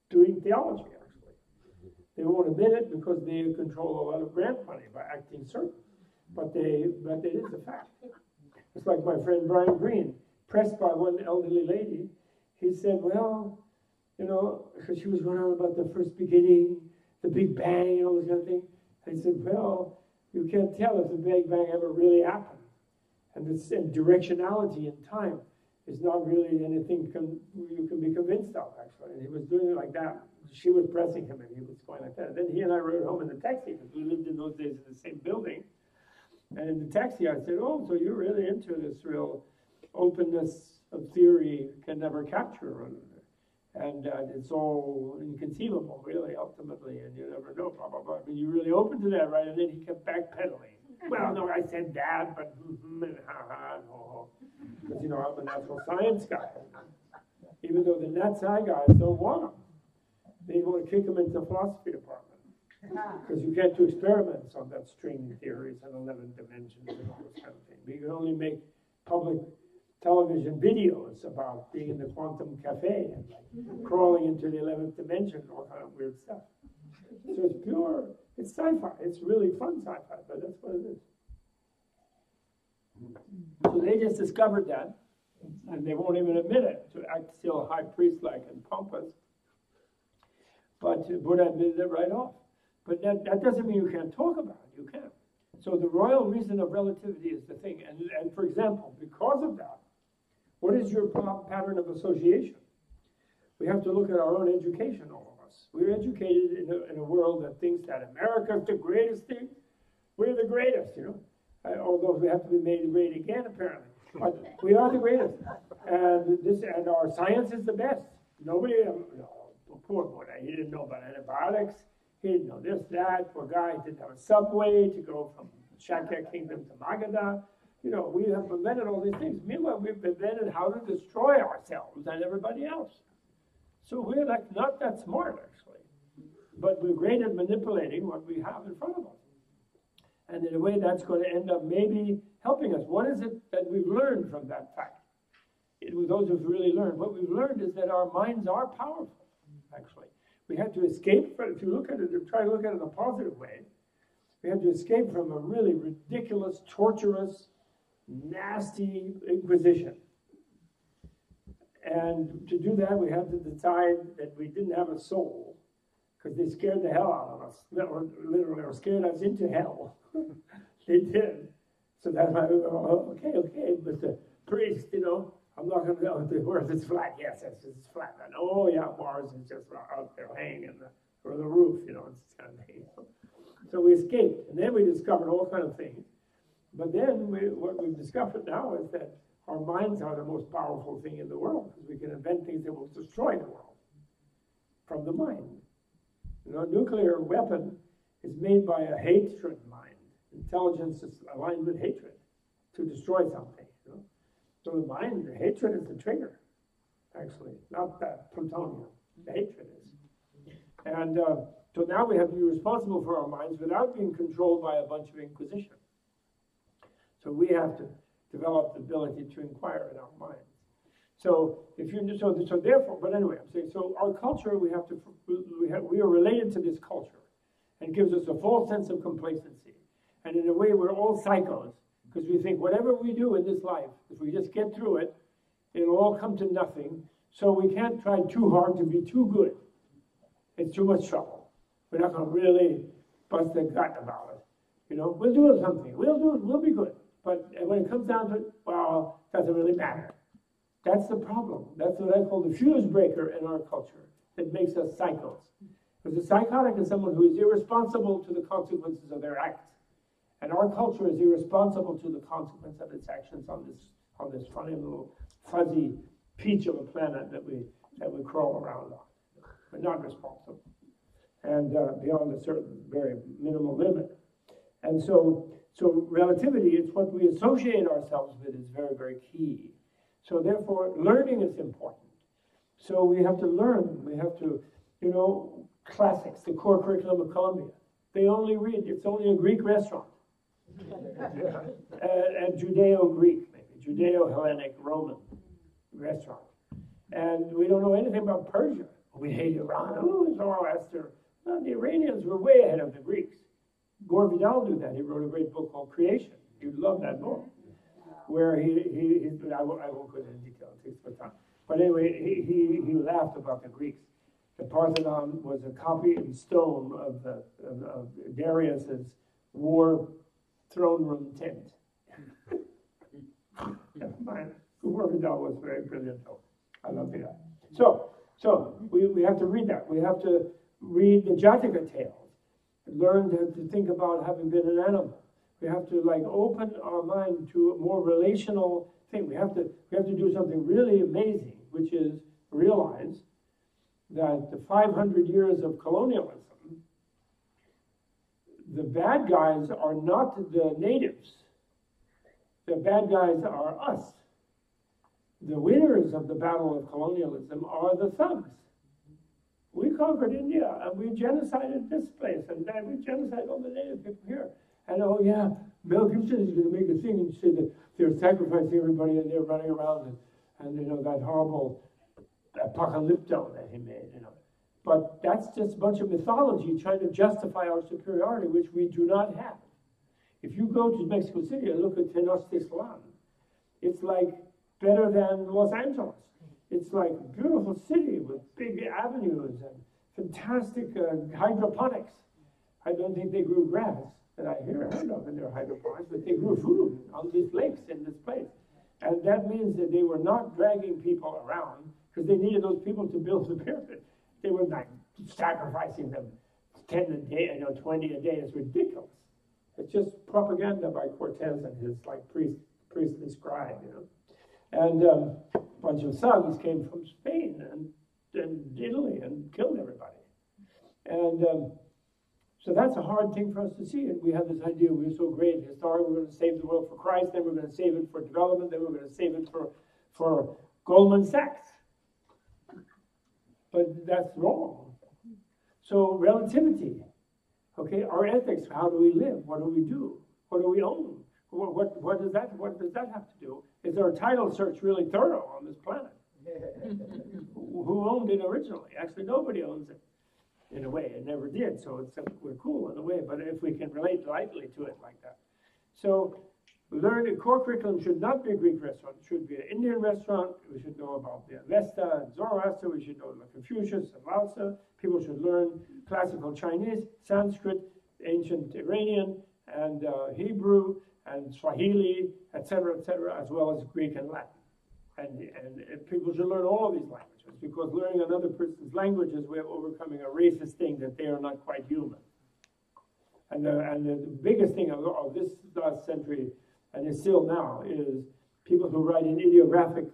doing theology, actually. They won't admit it because they control a lot of grant money by acting certain. But it is a fact. It's like my friend Brian Greene, pressed by one elderly lady. He said, well, because she was going on about the first beginning, the Big Bang, and all this kind of thing. I said, well, you can't tell if the Big Bang ever really happened. And directionality in time is not really anything you can be convinced of, actually. And he was doing it like that. She was pressing him, and he was going like that. And then he and I rode home in the taxi, because we lived in those days in the same building. And in the taxi, I said, oh, so you're really into this real openness of theory can never capture. And it's all inconceivable, really, ultimately, and you never know, blah, blah, blah. I mean, you're really open to that, right? And then he kept backpedaling. Well, no, I said that, but and ha-ha, no. Because, I'm a natural science guy. Even though the nat sci guys don't want him. They want to kick him into the philosophy department. Because you can't do experiments on that string theories and 11 dimensions and all this kind of thing. But you can only make public television videos about being in the quantum cafe and crawling into the 11th dimension and all kind of weird stuff. So it's pure, it's sci-fi. It's really fun sci-fi, but that's what it is. So they just discovered that, and they won't even admit it, to act still high priest-like and pompous. But Buddha admitted it right off. But that doesn't mean you can't talk about it. You can. So the royal reason of relativity is the thing. And for example, because of that, what is your pattern of association? We have to look at our own education, all of us. We're educated in a world that thinks that America's the greatest thing. We're the greatest, although we have to be made great again, apparently. But we are the greatest. And our science is the best. Nobody, poor Buddha, he didn't know about antibiotics. He didn't know this, that. Poor guy, he didn't have a subway to go from Shakya Kingdom to Magadha. We have invented all these things. Meanwhile, we've invented how to destroy ourselves and everybody else. So we're not that smart, actually. But we're great at manipulating what we have in front of us. And in a way, that's going to end up maybe helping us. What is it that we've learned from that fact? Those who've really learned. What we've learned is that our minds are powerful, actually. We have to escape from, if you look at it, try to look at it in a positive way, we have to escape from a really ridiculous, torturous, nasty inquisition. And to do that, we have to decide that we didn't have a soul, because they scared the hell out of us, or literally, or scared us into hell. They did. So that's why we go, oh, okay, but the priest, I'm not going to go, the earth is flat. Yes, it's flat. And oh, yeah, Mars is just out there hanging or the roof, it's kind of thing. So we escaped, and then we discovered all kind of things. But then what we've discovered now is that our minds are the most powerful thing in the world, because we can invent things that will destroy the world from the mind. A nuclear weapon is made by a hatred mind. Intelligence is aligned with hatred to destroy something. So the mind, the hatred is the trigger, actually, not that plutonium. The hatred is. And so now we have to be responsible for our minds without being controlled by a bunch of inquisition. So we have to develop the ability to inquire in our minds. So therefore, but anyway, I'm saying, so our culture, we are related to this culture, and it gives us a false sense of complacency. And in a way, we're all psychos, because we think whatever we do in this life, if we just get through it, it'll all come to nothing. So we can't try too hard to be too good. It's too much trouble. We're not going to really bust the gut about it. We'll do something. We'll be good. But when it comes down to it, well, it doesn't really matter. That's the problem. That's what I call the fuse breaker in our culture that makes us psychos. Because a psychotic is someone who is irresponsible to the consequences of their acts. And our culture is irresponsible to the consequence of its actions on this funny little fuzzy peach of a planet that we crawl around on. We're not responsible. And beyond a certain very minimal limit. And so relativity, it's what we associate ourselves with, is very, very key. So therefore, learning is important. So we have to learn. We have to, classics, the core curriculum of Columbia. They only read, it's only a Greek restaurant. And Judeo-Greek, maybe, Judeo-Hellenic Roman restaurant. And we don't know anything about Persia. We hate Iran. Oh, Zoroaster. No, the Iranians were way ahead of the Greeks. Gore Vidal knew that. He wrote a great book called Creation. You'd love that book. Where I won't go into detail, it takes my time. But anyway, he laughed about the Greeks. The Parthenon was a copy in stone of Darius's war throne room tent. Gore Vidal was very brilliant, though. I love the guy. So we have to read that. We have to read the Jataka tales. Learn to think about having been an animal. We have to open our mind to a more relational thing. We have to do something really amazing, which is realize that the 500 years of colonialism, the bad guys are not the natives. The bad guys are us. The winners of the battle of colonialism are the thugs. We conquered India, and we genocided this place, and then we genocided all the native people here. And oh yeah, Mel Gibson is going to make a thing and say that they're sacrificing everybody and they're running around and that horrible apocalypto that he made, But that's just a bunch of mythology trying to justify our superiority, which we do not have. If you go to Mexico City and look at Tenochtitlan, it's like better than Los Angeles. It's like a beautiful city with big avenues and fantastic hydroponics. I don't think they grew grass that I heard of in their hydroponics, but they grew food on these lakes in this place. And that means that they were not dragging people around because they needed those people to build the pyramid. They were not sacrificing them 10 a day, 20 a day. It's ridiculous. It's just propaganda by Cortez and his priestly scribe, And a bunch of thugs came from Spain and Italy and killed everybody. And so that's a hard thing for us to see. And we have this idea, we're so great, historically, we're going to save the world for Christ, then we're going to save it for development, then we're going to save it for Goldman Sachs. But that's wrong. So relativity, okay, our ethics, how do we live? What do we do? What do we own? What does that have to do? Is our title search really thorough on this planet? Who owned it originally? Actually, nobody owns it. In a way, it never did. So we're cool in a way. But if we can relate lightly to it like that, so A core curriculum should not be a Greek restaurant. It should be an Indian restaurant. We should know about the Avesta and Zoroaster. We should know Confucius and Lao Tzu. People should learn classical Chinese, Sanskrit, ancient Iranian, and Hebrew, and Swahili, etc., as well as Greek and Latin. And people should learn all of these languages, because learning another person's language is a way of overcoming a racist thing that they are not quite human. And the biggest thing of this last century, and is still now, is people who write in ideographic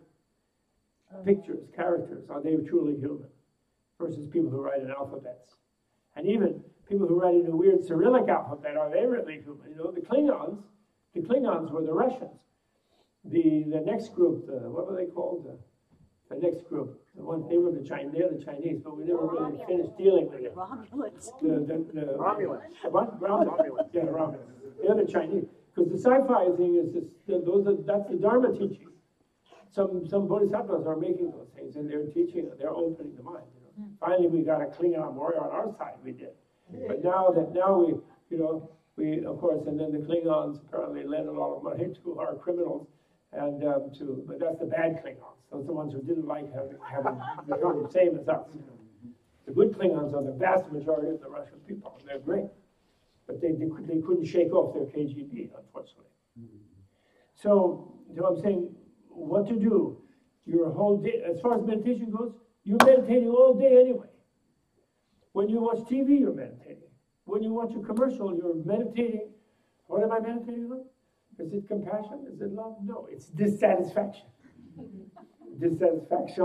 pictures, characters, are they truly human? Versus people who write in alphabets. And even people who write in a weird Cyrillic alphabet, are they really human? You know, the Klingons were the Russians. The next group, what were they called? The next group, the ones, they were the Chinese, but we never really finished dealing with it. Romulans. The Romulans. What? Romulans. Yeah, Romulans. They're the Chinese. Because the sci-fi thing is this, that's the Dharma teaching. Some bodhisattvas are making those things, and they're teaching, they're opening the mind. You know? Finally, we got a Klingon warrior on our side. We did, but now we, you know, we of course, and then the Klingons apparently lent a lot of money to our criminals, and but that's the bad Klingons. Those are the ones who didn't like having become the same as us. You know? The good Klingons are the vast majority of the Russian people. They're great, but they couldn't shake off their KGB, unfortunately. So I'm saying, what to do? Your whole day, as far as meditation goes, you're meditating all day anyway. When you watch TV, you're meditating. When you watch a commercial, you're meditating. What am I meditating on? Is it compassion? Is it love? No, it's dissatisfaction. Dissatisfaction.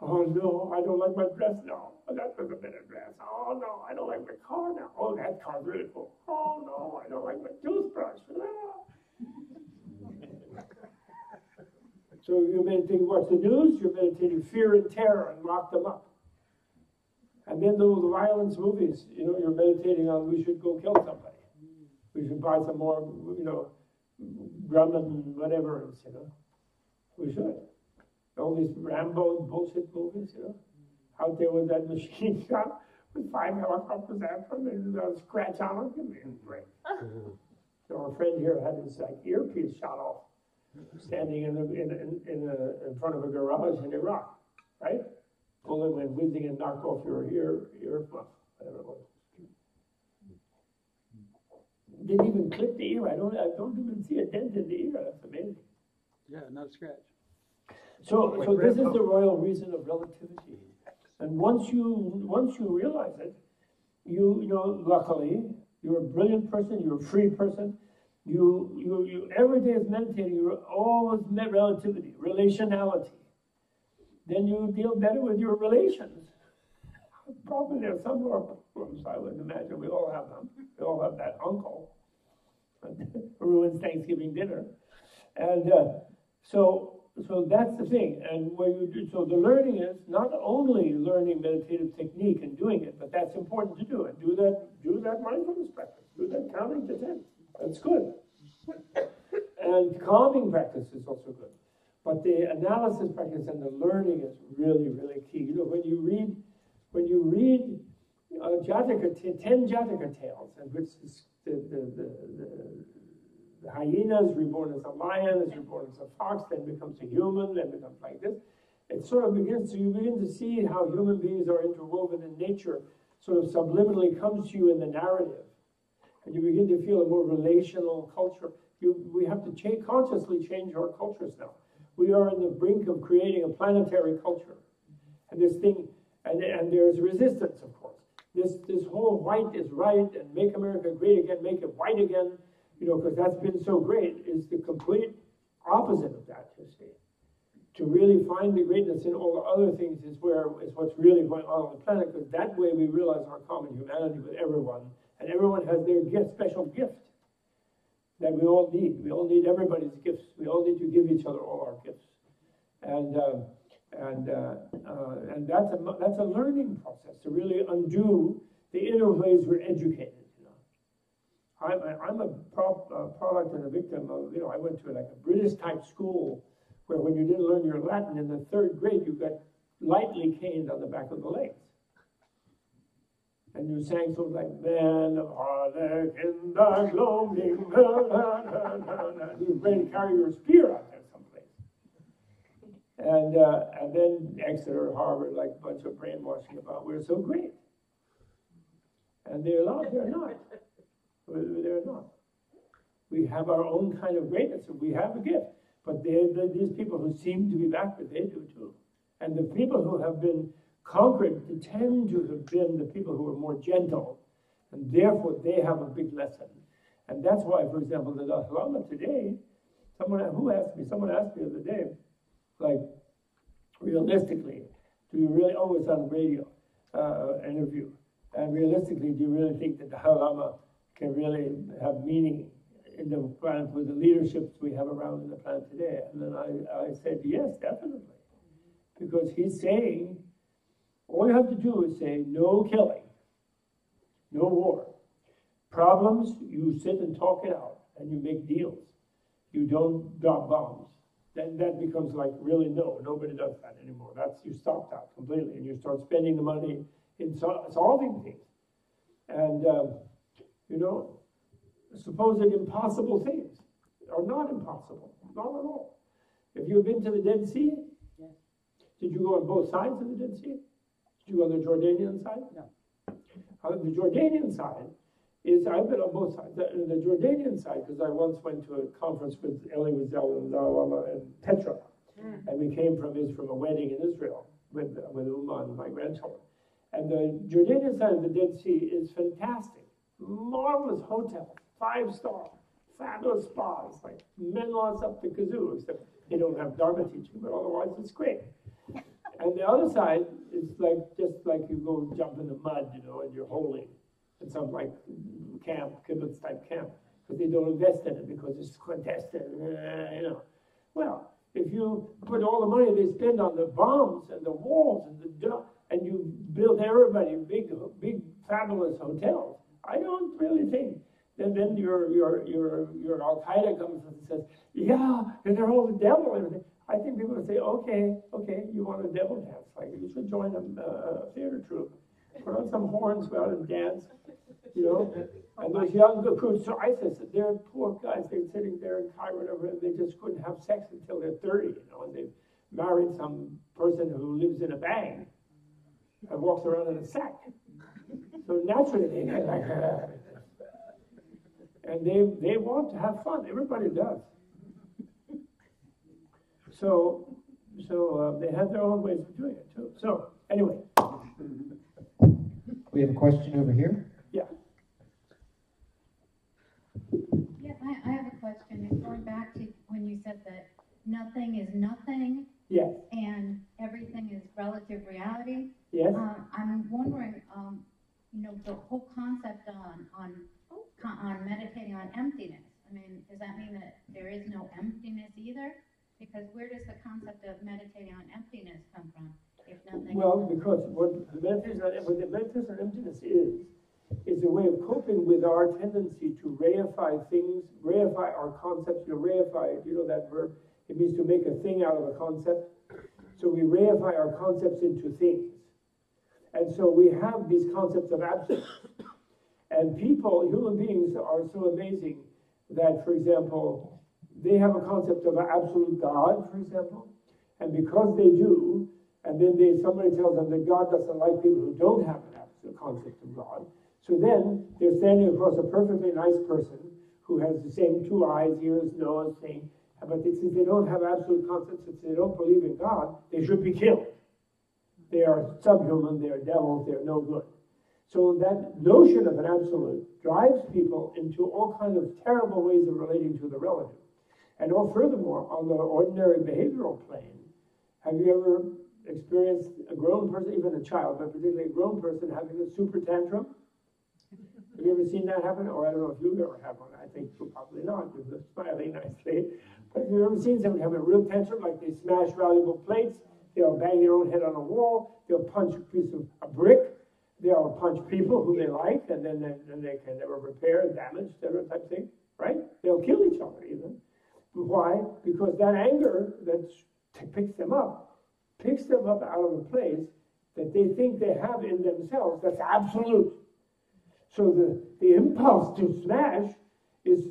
Oh no, I don't like my dress now. Oh, that was a better dress. Oh no, I don't like my car now. Oh, that car's really cool. Oh no, I don't like my toothbrush. So you're meditating, watch the news, you're meditating fear and terror and lock them up. And then the violence movies, you know, you're meditating on we should go kill somebody. We should buy some more, you know, Grumman and whatever else, you know. We should. All these Rambo bullshit movies, you know. Out there with that machine gun with 5 helicopters after them and a scratch on them. Give me a break. So our friend here had his earpiece shot off, standing in front of a garage in Iraq, right? Bullet went whizzing and knocked off your earmuff, whatever it was. Didn't even clip the ear. I don't even see a dent in the ear. That's amazing. Yeah, not a scratch. So this is the royal reason of relativity. And once you realize it, you know, luckily, you're a brilliant person, you're a free person. You every day is meditating, you're always relativity, relationality. Then you deal better with your relations. Probably there's some more problems, I would imagine. We all have them. We all have that uncle who ruins Thanksgiving dinner. And so that's the thing. And so the learning is not only learning meditative technique and doing it, but that's important to do. And do that mindfulness practice. Do that counting to 10. That's good. And calming practice is also good. But the analysis practice and the learning is really, really key. You know, when you read 10 Jataka tales, in which the hyena is reborn as a lion, is reborn as a fox, then becomes a human, then becomes like this. It sort of begins to, you begin to see how human beings are interwoven in nature, sort of subliminally comes to you in the narrative. And you begin to feel a more relational culture. We have to consciously change our cultures now. We are on the brink of creating a planetary culture. And this thing, and there's resistance, of course. This whole white is right and make America great again, make it white again, you know, because that's been so great, is the complete opposite of that, you see. To really find the greatness in all the other things is what's really going on the planet, because that way we realize our common humanity with everyone, and everyone has their special gift that we all need. We all need everybody's gifts. We all need to give each other all our gifts, and that's a learning process to really undo the inner ways we're educated. You know, I'm a product and a victim of, you know, I went to like a British type school where when you didn't learn your Latin in the 3rd grade, you got lightly caned on the back of the legs. And you sang something like, "Man of Harlech in the gloaming," you're ready to carry your spear out there someplace. And then Exeter, Harvard, like a bunch of brainwashing about we're so great. And they're not. They're not. They're not. We have our own kind of greatness. We have a gift. But these people who seem to be backward, they do too. And the people who have been conquered tend to have been the people who are more gentle, and therefore they have a big lesson. And that's why, for example, the Dalai Lama today, someone asked me the other day, like, realistically, do you really, it's on radio interview, and realistically, do you really think that the Dalai Lama can really have meaning in the planet with the leaderships we have around in the planet today? And then I said, yes, definitely. Because he's saying, all you have to do is say, no killing, no war. Problems, you sit and talk it out, and you make deals. You don't drop bombs. Then that becomes like, really, nobody does that anymore. You stop that completely, and you start spending the money in solving things. And, supposed impossible things are not impossible, not at all. Have you been to the Dead Sea? Yes. Did you go on both sides of the Dead Sea? Did you go on the Jordanian side? No. The Jordanian side is, I've been on both sides. The Jordanian side, because I once went to a conference with Elie Wiesel and Dalai Lama and Petra, and we came from a wedding in Israel with Uma and my grandchildren. And the Jordanian side of the Dead Sea is fantastic. Marvelous hotels, 5-star, fabulous spas, like Menla's up the kazoo, except they don't have Dharma teaching, but otherwise it's great. And the other side is just like you go jump in the mud, and you're holding in some like camp, kibbutz type camp, because they don't invest in it because it's contested, Well, if you put all the money they spend on the bombs and the walls and you build everybody big fabulous hotels, I don't really think. And then your Al Qaeda comes and says, yeah, and they're all the devil and everything. I think people would say, okay, you want a devil dance? Like you should join a theater troupe, put on some horns, go out and dance, And those young recruits to ISIS, they're poor guys. They're sitting there in Cairo, and they just couldn't have sex until they're 30, and they've married some person who lives in a bag and walks around in a sack. So naturally they get like that. And they want to have fun. Everybody does. So they have their own ways of doing it too. So anyway. We have a question over here. Yeah. Yeah, I have a question. Going back to when you said that nothing is nothing. Yes. And everything is relative reality. Yes. I'm wondering, the whole concept on meditating on emptiness. I mean, does that mean that there is no emptiness either? Because where does the concept of meditating on emptiness come from? If nothing. Well, because what the meditation on emptiness is a way of coping with our tendency to reify things, reify our concepts. Reify, that verb. It means to make a thing out of a concept. So we reify our concepts into things. And so we have these concepts of absolute. And human beings are so amazing that, for example, they have a concept of an absolute God, for example. And because they do, and then somebody tells them that God doesn't like people who don't have an absolute concept of God. So then they're standing across a perfectly nice person who has the same 2 eyes, ears, nose, thing. But since they don't have absolute concepts, since they don't believe in God, they should be killed. They are subhuman, they are devils, they are no good. So that notion of an absolute drives people into all kinds of terrible ways of relating to the relative. And furthermore, on the ordinary behavioral plane, have you ever experienced a grown person, even a child, but particularly a grown person, having a super tantrum? Have you ever seen that happen? Or I don't know if you've ever had one. I think probably not. You're smiling nicely. But have you ever seen someone have a real tantrum, like they smash valuable plates, they'll bang their own head on a wall, they'll punch a piece of a brick, they'll punch people who they like, and then they can never repair damage, that type of thing, right? They'll kill each other even. Why? Because that anger that picks them up out of a place that they think they have in themselves that's absolute. So the impulse to smash is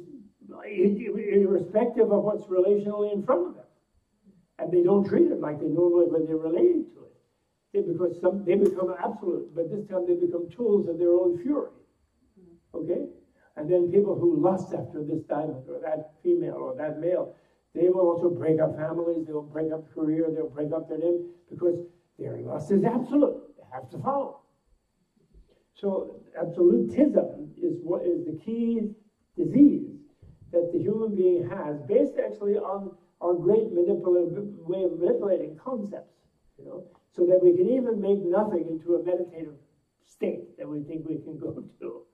irrespective of what's relationally in front of them. And they don't treat it like they normally when they're relating to it. They become absolute, but this time they become tools of their own fury. Okay? And then people who lust after this diamond or that female or that male, they will also break up families, they'll break up career, they'll break up their name, because their lust is absolute. They have to follow. So absolutism is what is the key disease that the human being has, based actually on our great manipulative way of manipulating concepts, so that we can even make nothing into a meditative state that we think we can go to.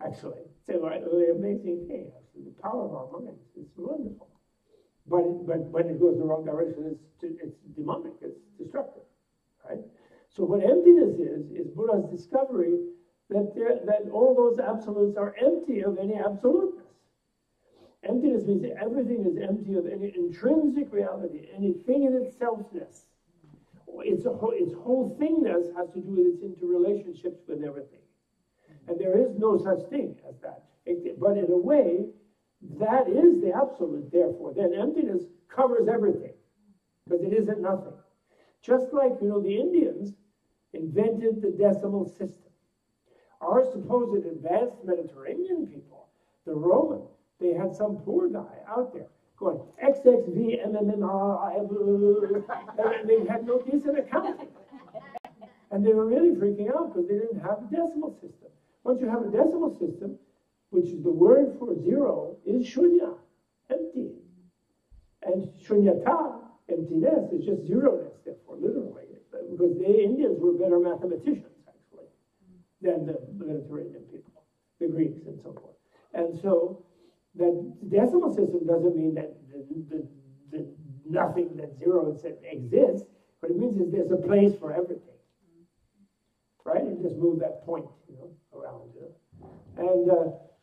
Actually, it's a really amazing thing. Actually, the power of our minds is wonderful. But when it goes in the wrong direction, it's demonic. It's destructive, right? So what emptiness is Buddha's discovery that all those absolutes are empty of any absoluteness. Emptiness means that everything is empty of any intrinsic reality, anything in itselfness. Its whole thingness has to do with its interrelationships with everything. And there is no such thing as that. But in a way, that is the absolute, therefore. Then emptiness covers everything, because it isn't nothing. Just like, the Indians invented the decimal system. Our supposed advanced Mediterranean people, the Romans, they had some poor guy out there going XXVMMMI, and they had no decent accounting. And they were really freaking out because they didn't have a decimal system. Once you have a decimal system, which is the word for zero, is shunya, empty. And shunyata, emptiness, is just zeroness, therefore, literally. Because the Indians were better mathematicians, actually, than the Mediterranean people, the Greeks and so forth. And so the decimal system doesn't mean that the nothing, that zero exists. What it means is there's a place for everything. Right? You just move that point, around.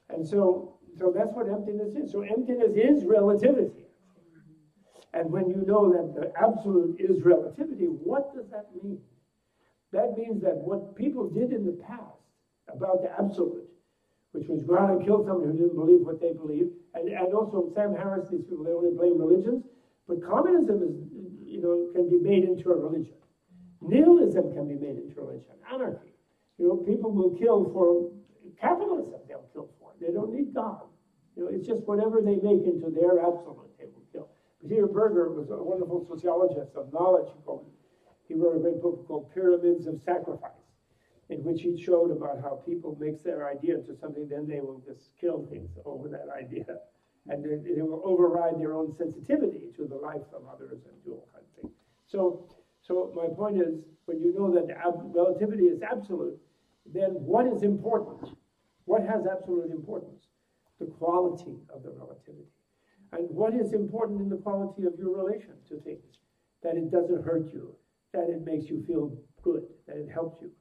And so that's what emptiness is. So emptiness is relativity. And when you know that the absolute is relativity, what does that mean? That means that what people did in the past about the absolute, which was go out and kill somebody who didn't believe what they believed, and also Sam Harris, these people, they only blame religions, but communism is, can be made into a religion. Nihilism can be made into religion. Anarchy. People will kill for capitalism, they'll kill for. They don't need God. It's just whatever they make into their absolute, they will kill. Peter Berger was a wonderful sociologist of knowledge. He wrote a great book called Pyramids of Sacrifice, in which he showed about how people make their idea into something, then they will just kill things over that idea. And they will override their own sensitivity to the life of others and do all kinds of things. So my point is, when you know that relativity is absolute, then what is important? What has absolute importance? The quality of the relativity. And what is important in the quality of your relation to things? That it doesn't hurt you, that it makes you feel good, that it helps you.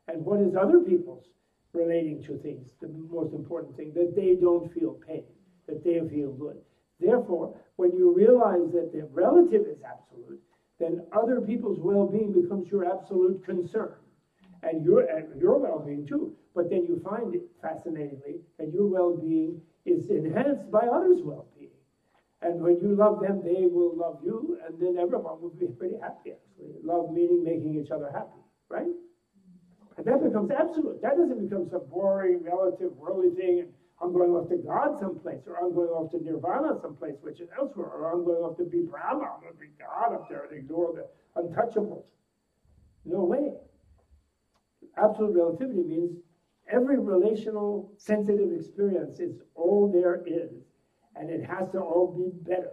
And what is other people's relating to things, the most important thing, that they don't feel pain, that they feel good. Therefore, when you realize that the relative is absolute, then other people's well-being becomes your absolute concern. And your well-being too. But then you find it, fascinatingly, that your well-being is enhanced by others' well-being. And when you love them, they will love you, and then everyone will be pretty happy, actually. Love meaning making each other happy, right? And that becomes absolute. That doesn't become some boring, relative, worldly thing, and I'm going off to God someplace, or I'm going off to Nirvana someplace, which is elsewhere, or I'm going off to be Brahma, I'm going to be God up there and ignore the untouchables. No way. Absolute relativity means every relational, sensitive experience is all there is, and it has to all be better.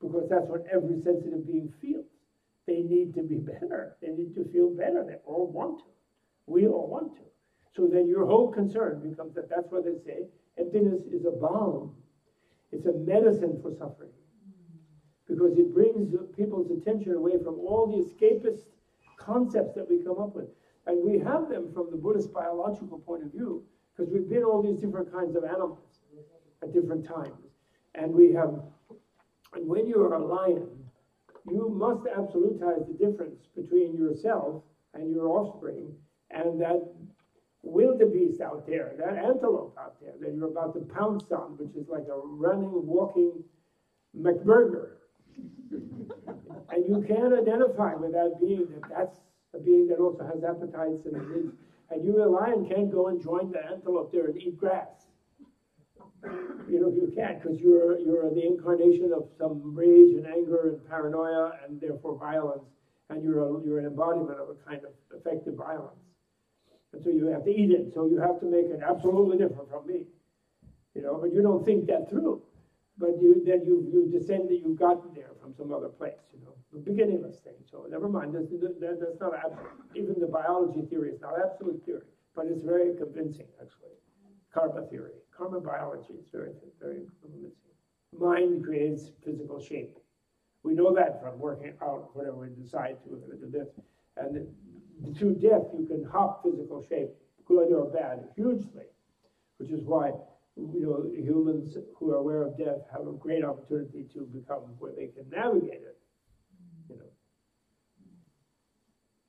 Because that's what every sensitive being feels. They need to be better. They need to feel better. They all want to. We all want to. So then your whole concern becomes that's what they say, emptiness is a balm. It's a medicine for suffering. Because it brings people's attention away from all the escapist concepts that we come up with. And we have them from the Buddhist biological point of view, because we've been all these different kinds of animals at different times. And when you are a lion, you must absolutize the difference between yourself and your offspring, and that wildebeest out there, that antelope out there that you're about to pounce on, which is like a running, walking McBurger. And you can't identify with that being, that's a being that also has appetites and needs. And you, a lion, can't go and join the antelope there and eat grass. You know, you can't, because you're the incarnation of some rage and anger and paranoia and therefore violence, and you're an embodiment of a kind of effective violence. And so you have to eat it. So you have to make it absolutely different from me. You know, but you don't think that through. But you descended, you've gotten there from some other place, you know, the beginningless thing. So never mind, that's not absolute. Even the biology theory is not absolute theory, but it's very convincing, actually. Karma theory, karma biology is very, very convincing. Mind creates physical shape. We know that from working out whatever we decide to, we're going to do this. And through death, you can hop physical shape, good or bad, hugely, which is why, you know, humans who are aware of death have a great opportunity to become where they can navigate it, you know.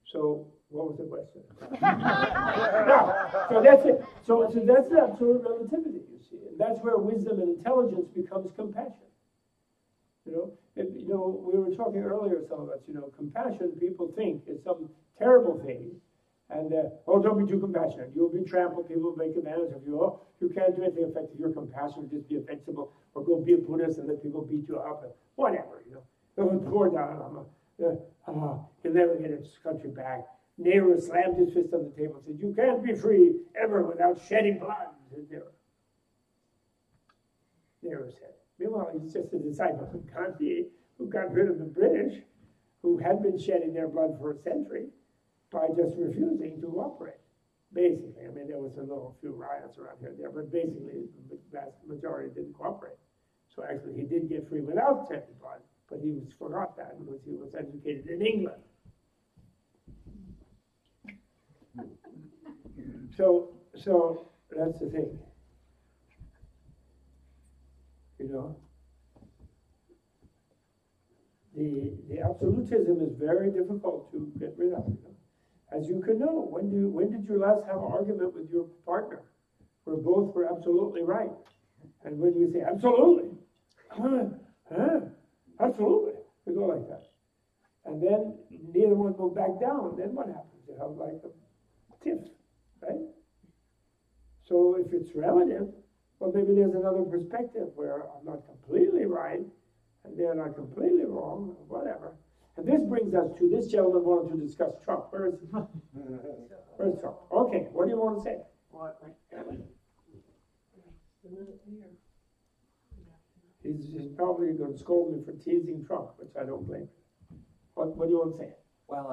So, what was the question? So that's it. So that's the absolute relativity, you see. And that's where wisdom and intelligence becomes compassion. You know, you know, we were talking earlier, some of us, you know, compassion, people think is some terrible thing. And, oh, don't be too compassionate. You'll be trampled. People will make advantage of you. Oh, you can't do anything effective. You're compassionate. Just be invincible. Or go be a Buddhist and let people beat you up. And whatever, you know. It was poor Dalai Lama. He'll never get his country back. Nehru slammed his fist on the table and said, you can't be free ever without shedding blood, said Nehru. Nehru said. Meanwhile, he's just a disciple of Gandhi who got rid of the British, who had been shedding their blood for a century, by just refusing to cooperate. Basically, I mean, there was a few riots around here and there, but basically the vast majority didn't cooperate. So actually he did get free without shedding blood, but he forgot that because he was educated in England. So that's the thing. You know, the absolutism is very difficult to get rid of. You know? As you can know, when did you last have an argument with your partner where both were absolutely right? And when you say, absolutely, absolutely, we go like that. And then neither one will back down, then what happens? You have like a tiff, right? So if it's relative, well, maybe there's another perspective where I'm not completely right, and they're not completely wrong, or whatever. And this brings us to this gentleman wanted to discuss Trump. Where is he? Where's Trump? Okay, what do you want to say? He's probably going to scold me for teasing Trump, which I don't blame. What do you want to say? Well,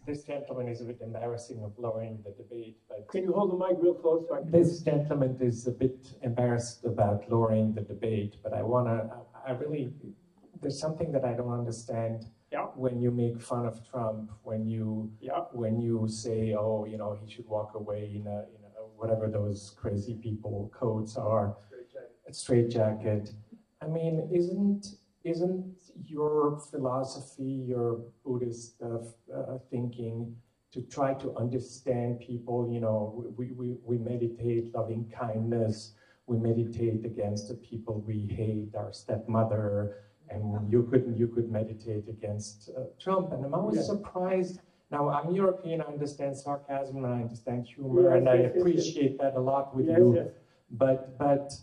this gentleman is a bit embarrassing of lowering the debate, but can you hold the mic real close? So this gentleman is a bit embarrassed about lowering the debate, but I really, there's something that I don't understand. Yeah. When you make fun of Trump, when you say, oh, you know, he should walk away in a whatever those crazy people codes are, straitjacket. I mean, isn't your philosophy, your Buddhist thinking, to try to understand people? You know, we meditate loving kindness. We meditate against the people we hate, our stepmother. And you could meditate against Trump, and I'm always surprised. Now I'm European, I understand sarcasm, and I understand humor, and I appreciate that a lot with you. Yes. But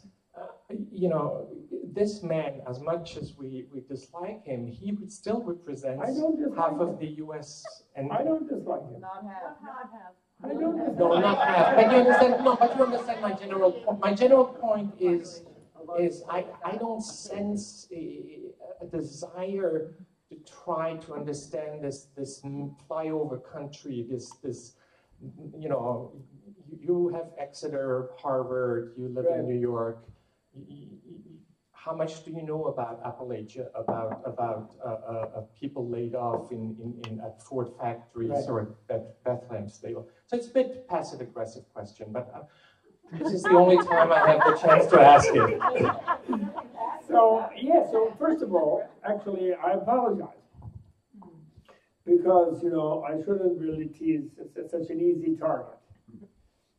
you know, this man, as much as we dislike him, he still represents half of the U.S. And I don't dislike him. Not half. I don't dislike him. No, not half. But you understand? No, but you understand my general point. My general point is I don't sense a desire to try to understand this flyover country, this you know, you have Exeter, Harvard, you live in New York. How much do you know about Appalachia, about people laid off at Ford factories or at Bethlehem Steel? So it's a bit passive-aggressive question, but this is the only time I have the chance to ask it. So first of all, actually, I apologize. Because, you know, I shouldn't really tease such an easy target.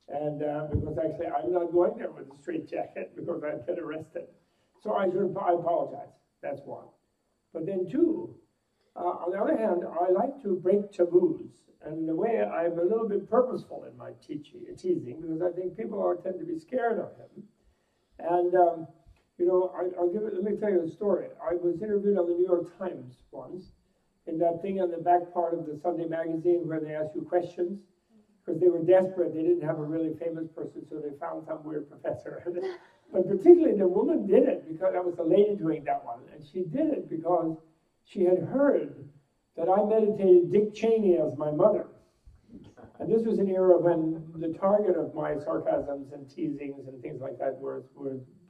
And because actually I'm not going there with a straitjacket because I'd get arrested. So I apologize. That's one. But then two, on the other hand, I like to break taboos. And in a way, I'm a little bit purposeful in my teasing because I think people tend to be scared of him. And, you know, let me tell you a story. I was interviewed on the New York Times once in that thing on the back part of the Sunday magazine where they ask you questions. Because they were desperate. They didn't have a really famous person, so they found some weird professor. But particularly the woman did it because that was the lady doing that one. And she did it because she had heard that I meditated Dick Cheney as my mother. And this was an era when the target of my sarcasms and teasings and things like that were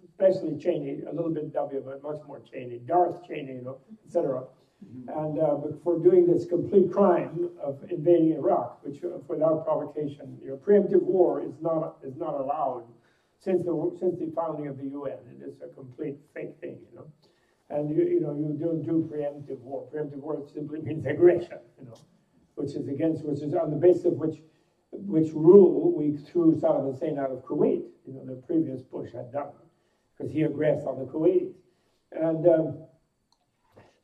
especially Cheney, a little bit W, but much more Cheney, Darth Cheney, you know, etc. And but for doing this complete crime of invading Iraq, which without provocation, you know, preemptive war is not allowed since the founding of the UN. It is a complete fake thing, you know. And you don't do preemptive war. Preemptive war simply means aggression, you know, which is on the basis of which rule we threw Saddam Hussein out of Kuwait. You know, the previous Bush had done because he aggressed on the Kuwaitis, and.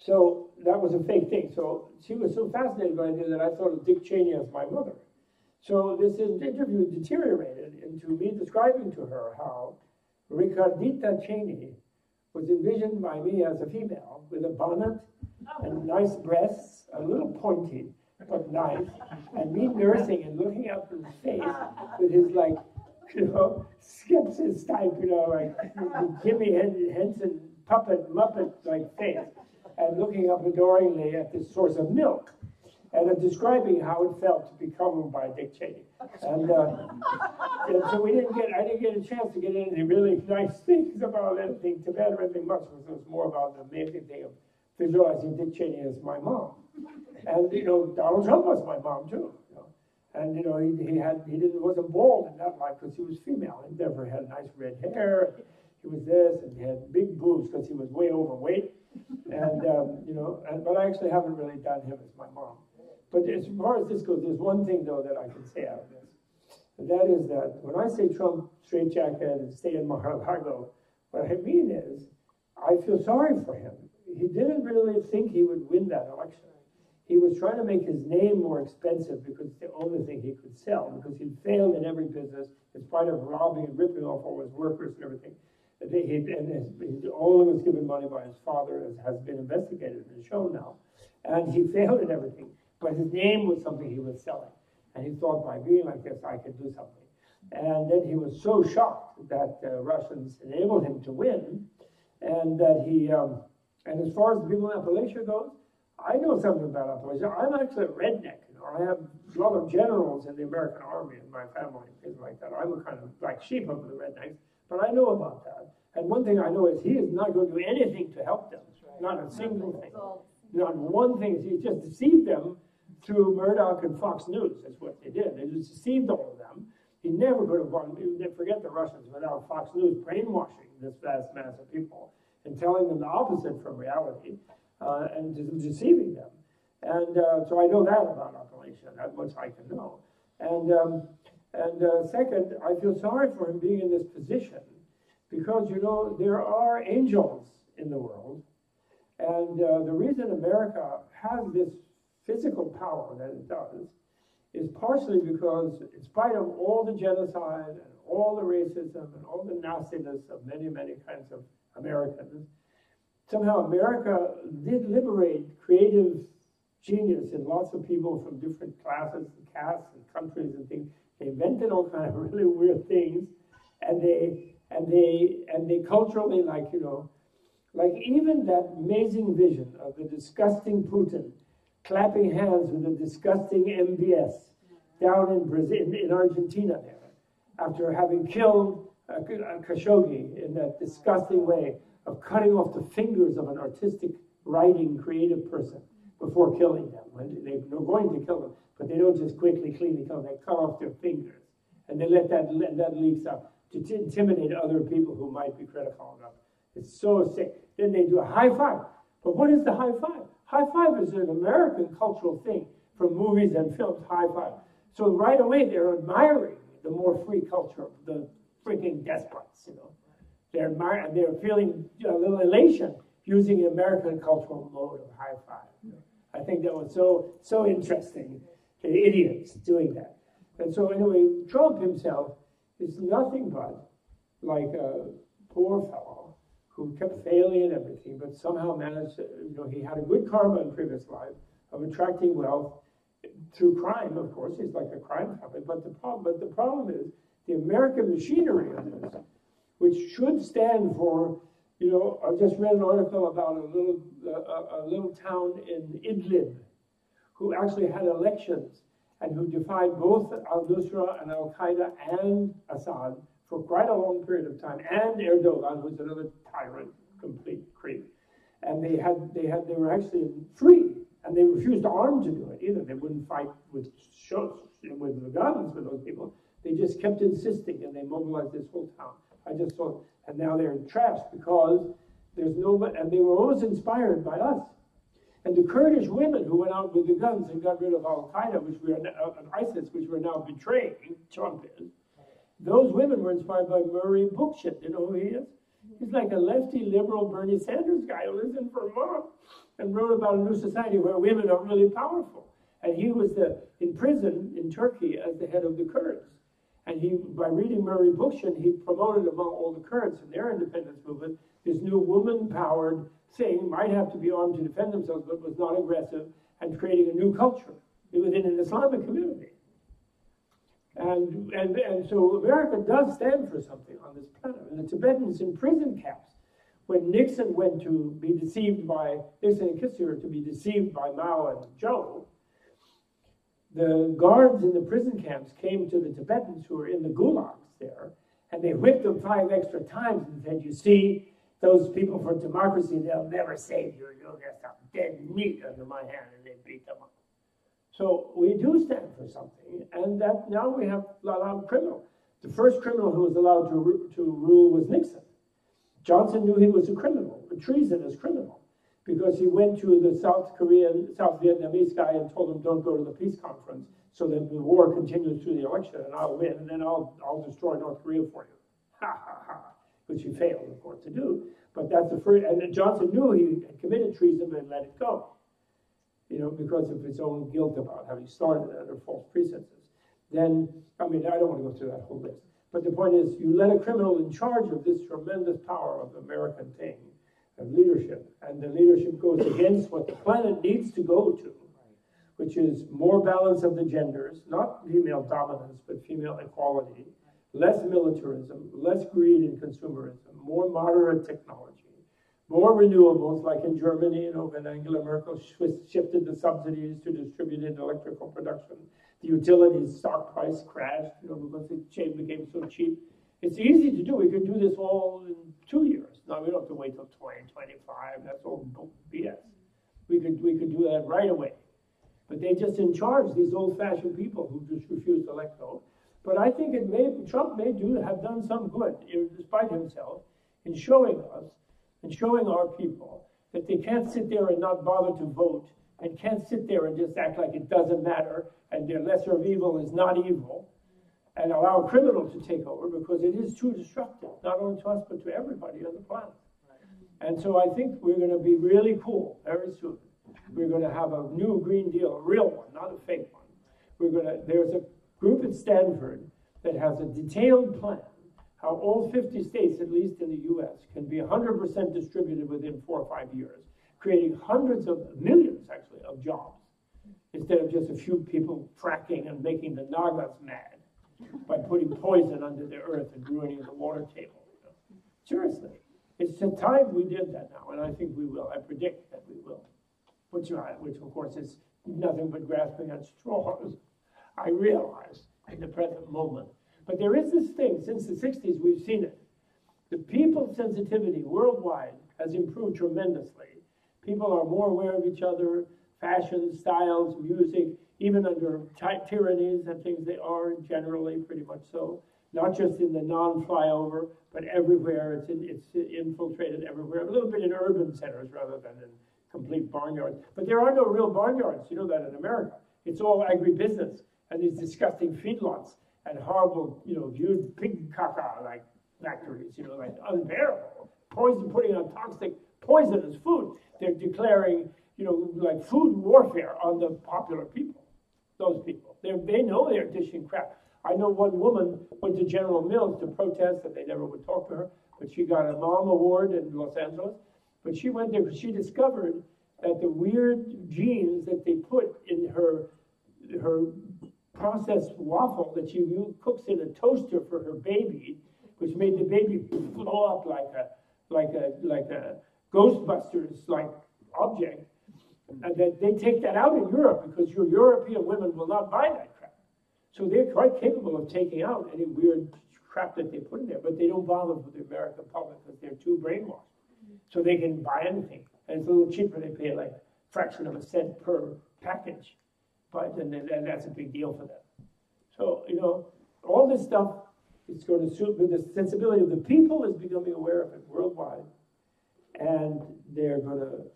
So that was a fake thing. So she was so fascinated by the idea that I thought of Dick Cheney as my mother. So this interview deteriorated into me describing to her how Ricardita Cheney was envisioned by me as a female with a bonnet and nice breasts, a little pointy, but nice, and me nursing and looking up in his face with his, like, you know, skepsis type, you know, like Jimmy Henson Muppet-like face. And looking up adoringly at this source of milk, and describing how it felt to be covered by Dick Cheney. And so I didn't get a chance to get into any really nice things about anything Tibet or anything much. It was more about the amazing thing of visualizing Dick Cheney as my mom. And, you know, Donald Trump was my mom too. You know? And, you know, he wasn't bald in that life because he was female. He never had nice red hair. He was this, and he had big boobs because he was way overweight. And, you know, but I actually haven't really done him as my mom. But as far as this goes, there's one thing, though, that I can say out of this. And that is that when I say Trump straitjacket and stay in Mar-a-Lago, what I mean is I feel sorry for him. He didn't really think he would win that election. He was trying to make his name more expensive because it's the only thing he could sell, because he'd failed in every business in spite of robbing and ripping off all his workers and everything. He only was given money by his father, as has been investigated and shown now. And he failed in everything. But his name was something he was selling. And he thought, by being like this, I could do something. And then he was so shocked that the Russians enabled him to win, and that he, and as far as the people in Appalachia goes, I know something about Appalachia. I'm actually a redneck. You know, I have a lot of generals in the American Army in my family, things like that. I'm a kind of black sheep of the rednecks. But I know about that. And one thing I know is he is not going to do anything to help them. Not a single thing. Not one thing. He just deceived them through Murdoch and Fox News. That's what they did. They just deceived all of them. He never could have won. Forget the Russians without Fox News brainwashing this vast mass of people and telling them the opposite from reality and deceiving them. And so I know that about Appalachia. That much I can know. And second, I feel sorry for him being in this position because, you know, there are angels in the world. And the reason America has this physical power that it does is partially because, in spite of all the genocide and all the racism and all the nastiness of many, many kinds of Americans, somehow America did liberate creative genius in lots of people from different classes and castes and countries and things. They invented all kinds of really weird things, and they culturally, like, you know, like even that amazing vision of the disgusting Putin clapping hands with the disgusting MBS down in Brazil, in Argentina there, after having killed Khashoggi in that disgusting way of cutting off the fingers of an artistic, writing, creative person before killing them. They're going to kill them, but they don't just quickly, cleanly kill them. They cut off their fingers, and they let that leaks out to intimidate other people who might be critical enough. It's so sick. Then they do a high five. But what is the high five? High five is an American cultural thing from movies and films, high five. So right away they're admiring the more free culture, the freaking despots, you know. They're feeling a little elation using the American cultural mode of high five. You know. I think that was so interesting. The idiots doing that. And so anyway, Trump himself is nothing but like a poor fellow who kept failing at everything, but somehow managed to, you know, he had a good karma in previous life of attracting wealth through crime, of course. He's like a crime family. But the problem is the American machinery of this, which should stand for, you know, I just read an article about a little town in Idlib who actually had elections and who defied both al-Nusra and al-Qaeda and Assad for quite a long period of time, and Erdogan, who's another tyrant, complete creep. And they were actually free, and they refused to arm to do it either. They wouldn't fight with the guns with those people. They just kept insisting, and they mobilized this whole town. I just saw, and now they're trashed because there's nobody, and they were always inspired by us. And the Kurdish women who went out with the guns and got rid of Al-Qaeda, which we are now, and ISIS, which we're now betraying, Trump is, those women were inspired by Murray Bookchin. You know who he is? He's like a lefty liberal Bernie Sanders guy who lives in Vermont and wrote about a new society where women are really powerful. And he was in prison in Turkey as the head of the Kurds. And he, by reading Murray Bookchin, he promoted among all the Kurds in their independence movement this new woman-powered thing, might have to be armed to defend themselves, but was not aggressive, and creating a new culture within an Islamic community. And so America does stand for something on this planet. And the Tibetans in prison camps, when Nixon went to be deceived by, Nixon and Kissinger to be deceived by Mao and Zhou, the guards in the prison camps came to the Tibetans who were in the gulags there, and they whipped them 5 extra times and said, you see, those people for democracy, they'll never save you. You'll get some dead meat under my hand, and they beat them up. So we do stand for something, and that now we have allowed criminal. The first criminal who was allowed to rule was Nixon. Johnson knew he was a criminal, a treasonous criminal, because he went to the South Vietnamese guy and told him, don't go to the peace conference so that the war continues through the election and I'll win, and then I'll destroy North Korea for you. Ha, ha, ha. Which he failed, of course, to do. But that's the first, and Johnson knew he had committed treason and let it go, you know, because of his own guilt about having started under false pretenses. Then, I mean, I don't want to go through that whole list. But the point is, you let a criminal in charge of this tremendous power of the American thing, of leadership, and the leadership goes against what the planet needs to go to, which is more balance of the genders, not female dominance, but female equality, less militarism, less greed and consumerism, more moderate technology, more renewables, like in Germany, you know, when Angela Merkel shifted the subsidies to distributed electrical production. The utilities stock price crashed, you know, because it became so cheap. It's easy to do. We could do this all in 2 years. Now, we don't have to wait till 2025. That's all BS. We could do that right away. But they just in charge, these old-fashioned people who just refuse to let go. But I think Trump may have done some good, despite himself, in showing us and showing our people that they can't sit there and not bother to vote, and can't sit there and just act like it doesn't matter, and their lesser of evil is not evil, and allow criminals to take over, because it is too destructive, not only to us, but to everybody on the planet. And so I think we're going to be really cool very soon. We're going to have a new Green Deal, a real one, not a fake one. There's a group at Stanford that has a detailed plan how all 50 states, at least in the US, can be 100% distributed within 4 or 5 years, creating hundreds of millions, actually, of jobs, instead of just a few people fracking and making the Nagas mad by putting poison under the earth and ruining the water table. You know? Seriously. It's the time we did that now, and I think we will. I predict that we will, which of course is nothing but grasping at straws. I realize in the present moment. But there is this thing, since the 60s we've seen it. The people's sensitivity worldwide has improved tremendously. People are more aware of each other, fashion, styles, music, even under tyrannies and things, they are generally pretty much so. Not just in the non-flyover, but everywhere. It's infiltrated everywhere, a little bit in urban centers rather than in complete barnyards. But there are no real barnyards, you know that in America. It's all agribusiness and these disgusting feedlots and horrible, huge pig caca like factories, like unbearable. Putting on toxic, poisonous food. They're declaring, like food warfare on the popular people. Those people, they know they're dishing crap. I know one woman went to General Mills to protest that they never would talk to her, but she got a Mom Award in Los Angeles. But she went there because she discovered that the weird genes that they put in her processed waffle that she cooks in a toaster for her baby, which made the baby blow up like a Ghostbusters like object, and that they take that out in Europe because your European women will not buy that crap. So they're quite capable of taking out any weird crap that they put in there, but they don't bother with the American public because they're too brainwashed. So they can buy anything, and it's a little cheaper. They pay like a fraction of a cent per package, but and that's a big deal for them. So all this stuff is going to suit the sensibility of the people is becoming aware of it worldwide, and the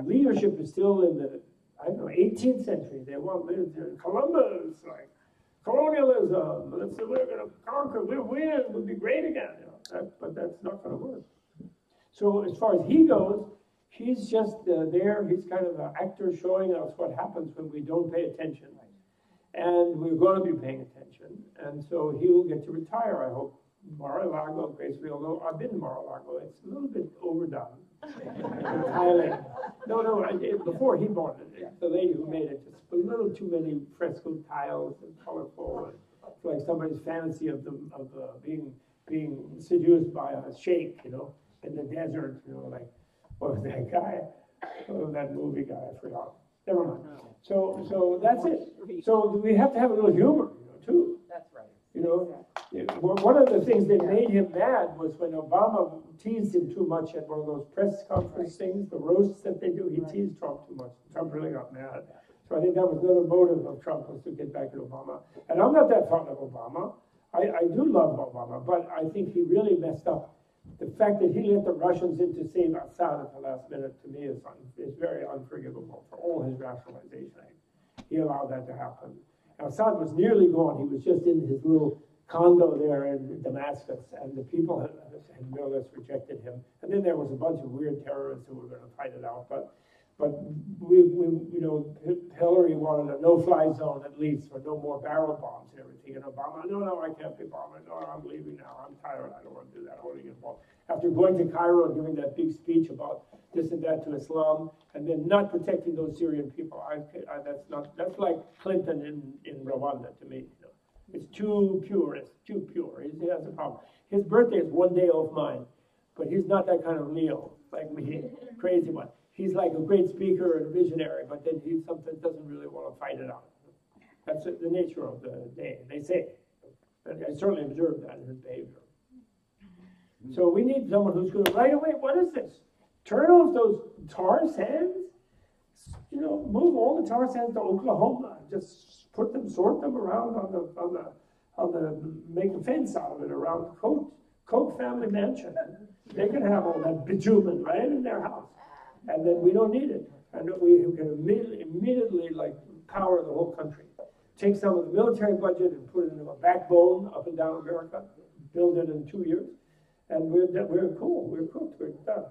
leadership is still in the 18th century. They want Columbus, like colonialism. We're going to conquer. We'll win. We'll be great again. But that's not going to work. So as far as he goes, he's just there. He's kind of an actor showing us what happens when we don't pay attention. And we're going to be paying attention. And so he will get to retire, I hope. Mar-a-Lago, gracefully, although I've been to Mar-a-Lago, it's a little bit overdone. Thailand. No, before he bought it, the lady who made it, just a little too many fresco tiles and colorful. It's like somebody's fantasy of being seduced by a sheikh, in the desert, like, what was that guy? Oh, that movie guy, I forgot. Never mind. So that's it. So we have to have a little humor, too. That's right. One of the things that made him mad was when Obama teased him too much at one of those press conference things, the roasts that they do. He teased Trump too much. Trump really got mad. So I think that was another motive of Trump, was to get back at Obama. And I'm not that fond of Obama. I do love Obama, but I think he really messed up. The fact that he let the Russians in to save Assad at the last minute, to me, is very unforgivable for all his rationalization. He allowed that to happen. Assad was nearly gone. He was just in his little condo there in Damascus, and the people had more or less rejected him. And then there was a bunch of weird terrorists who were going to fight it out. But Hillary wanted a no-fly zone at least, or no more barrel bombs and everything. And Obama, no, I can't be bombing. No, I'm leaving now. I'm tired. I don't want to do that. I want to get involved. After going to Cairo and giving that big speech about this and that to Islam, and then not protecting those Syrian people, that's like Clinton in Rwanda to me. It's too pure. It's too pure. He has a problem. His birthday is one day off mine, but he's not that kind of Leo like me, crazy one. He's like a great speaker and a visionary, but then he sometimes doesn't really want to fight it out. That's the nature of the day, they say. And I certainly observed that in his behavior. So we need someone who's going to, right away, what is this? Turn off those tar sands? Move all the tar sands to Oklahoma. Just sort them around on the, make a fence out of it around Koch family mansion. They can have all that bitumen right in their house. And then we don't need it. And we can immediately power the whole country. Take some of the military budget and put it into a backbone up and down America, build it in 2 years, and we're cool. We're cooked. We're done.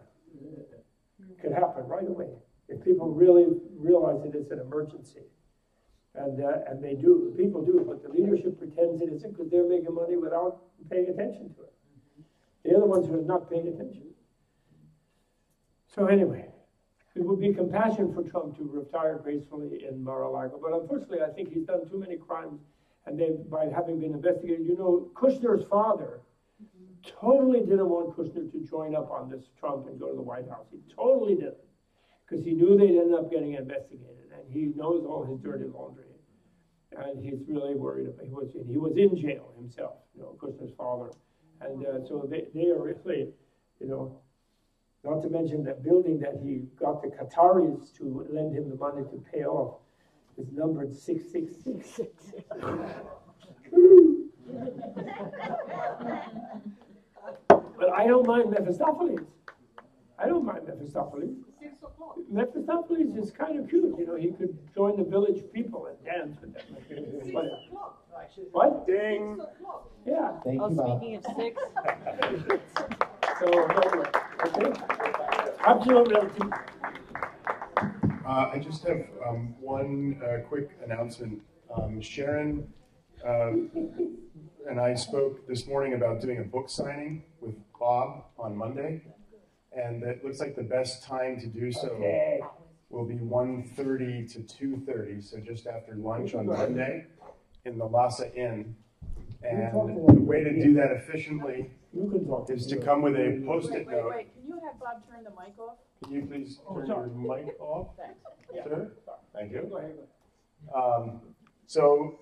It could happen right away if people really realize it is an emergency. And they do. The people do, but the leadership pretends it isn't because they're making money without paying attention to it. They're the ones who are not paying attention. So anyway, it would be compassion for Trump to retire gracefully in Mar-a-Lago, but unfortunately, I think he's done too many crimes, and by having been investigated, Kushner's father totally didn't want Kushner to join up on this Trump and go to the White House. He totally didn't, because he knew they'd end up getting investigated, and he knows all his dirty laundry, and he's really worried about. He was in jail himself, Kushner's father, and so they are really, not to mention that building that he got the Qataris to lend him the money to pay off is numbered 666. But I don't mind Mephistopheles. Mephistopheles is kind of cute. He could join the village people and dance with them. What? Ding. Yeah. Thank you, Bob. Speaking of 6. So, okay. Absolutely. I just have one quick announcement. Sharon and I spoke this morning about doing a book signing with Bob on Monday, and it looks like the best time to do so will be 1:30 to 2:30, so just after lunch on Monday in the Lhasa Inn. And the way to do that efficiently is to come with a Post-it note. Wait, can you have Bob turn the mic off? Can you please turn your mic off, Thanks. sir? Thank you. So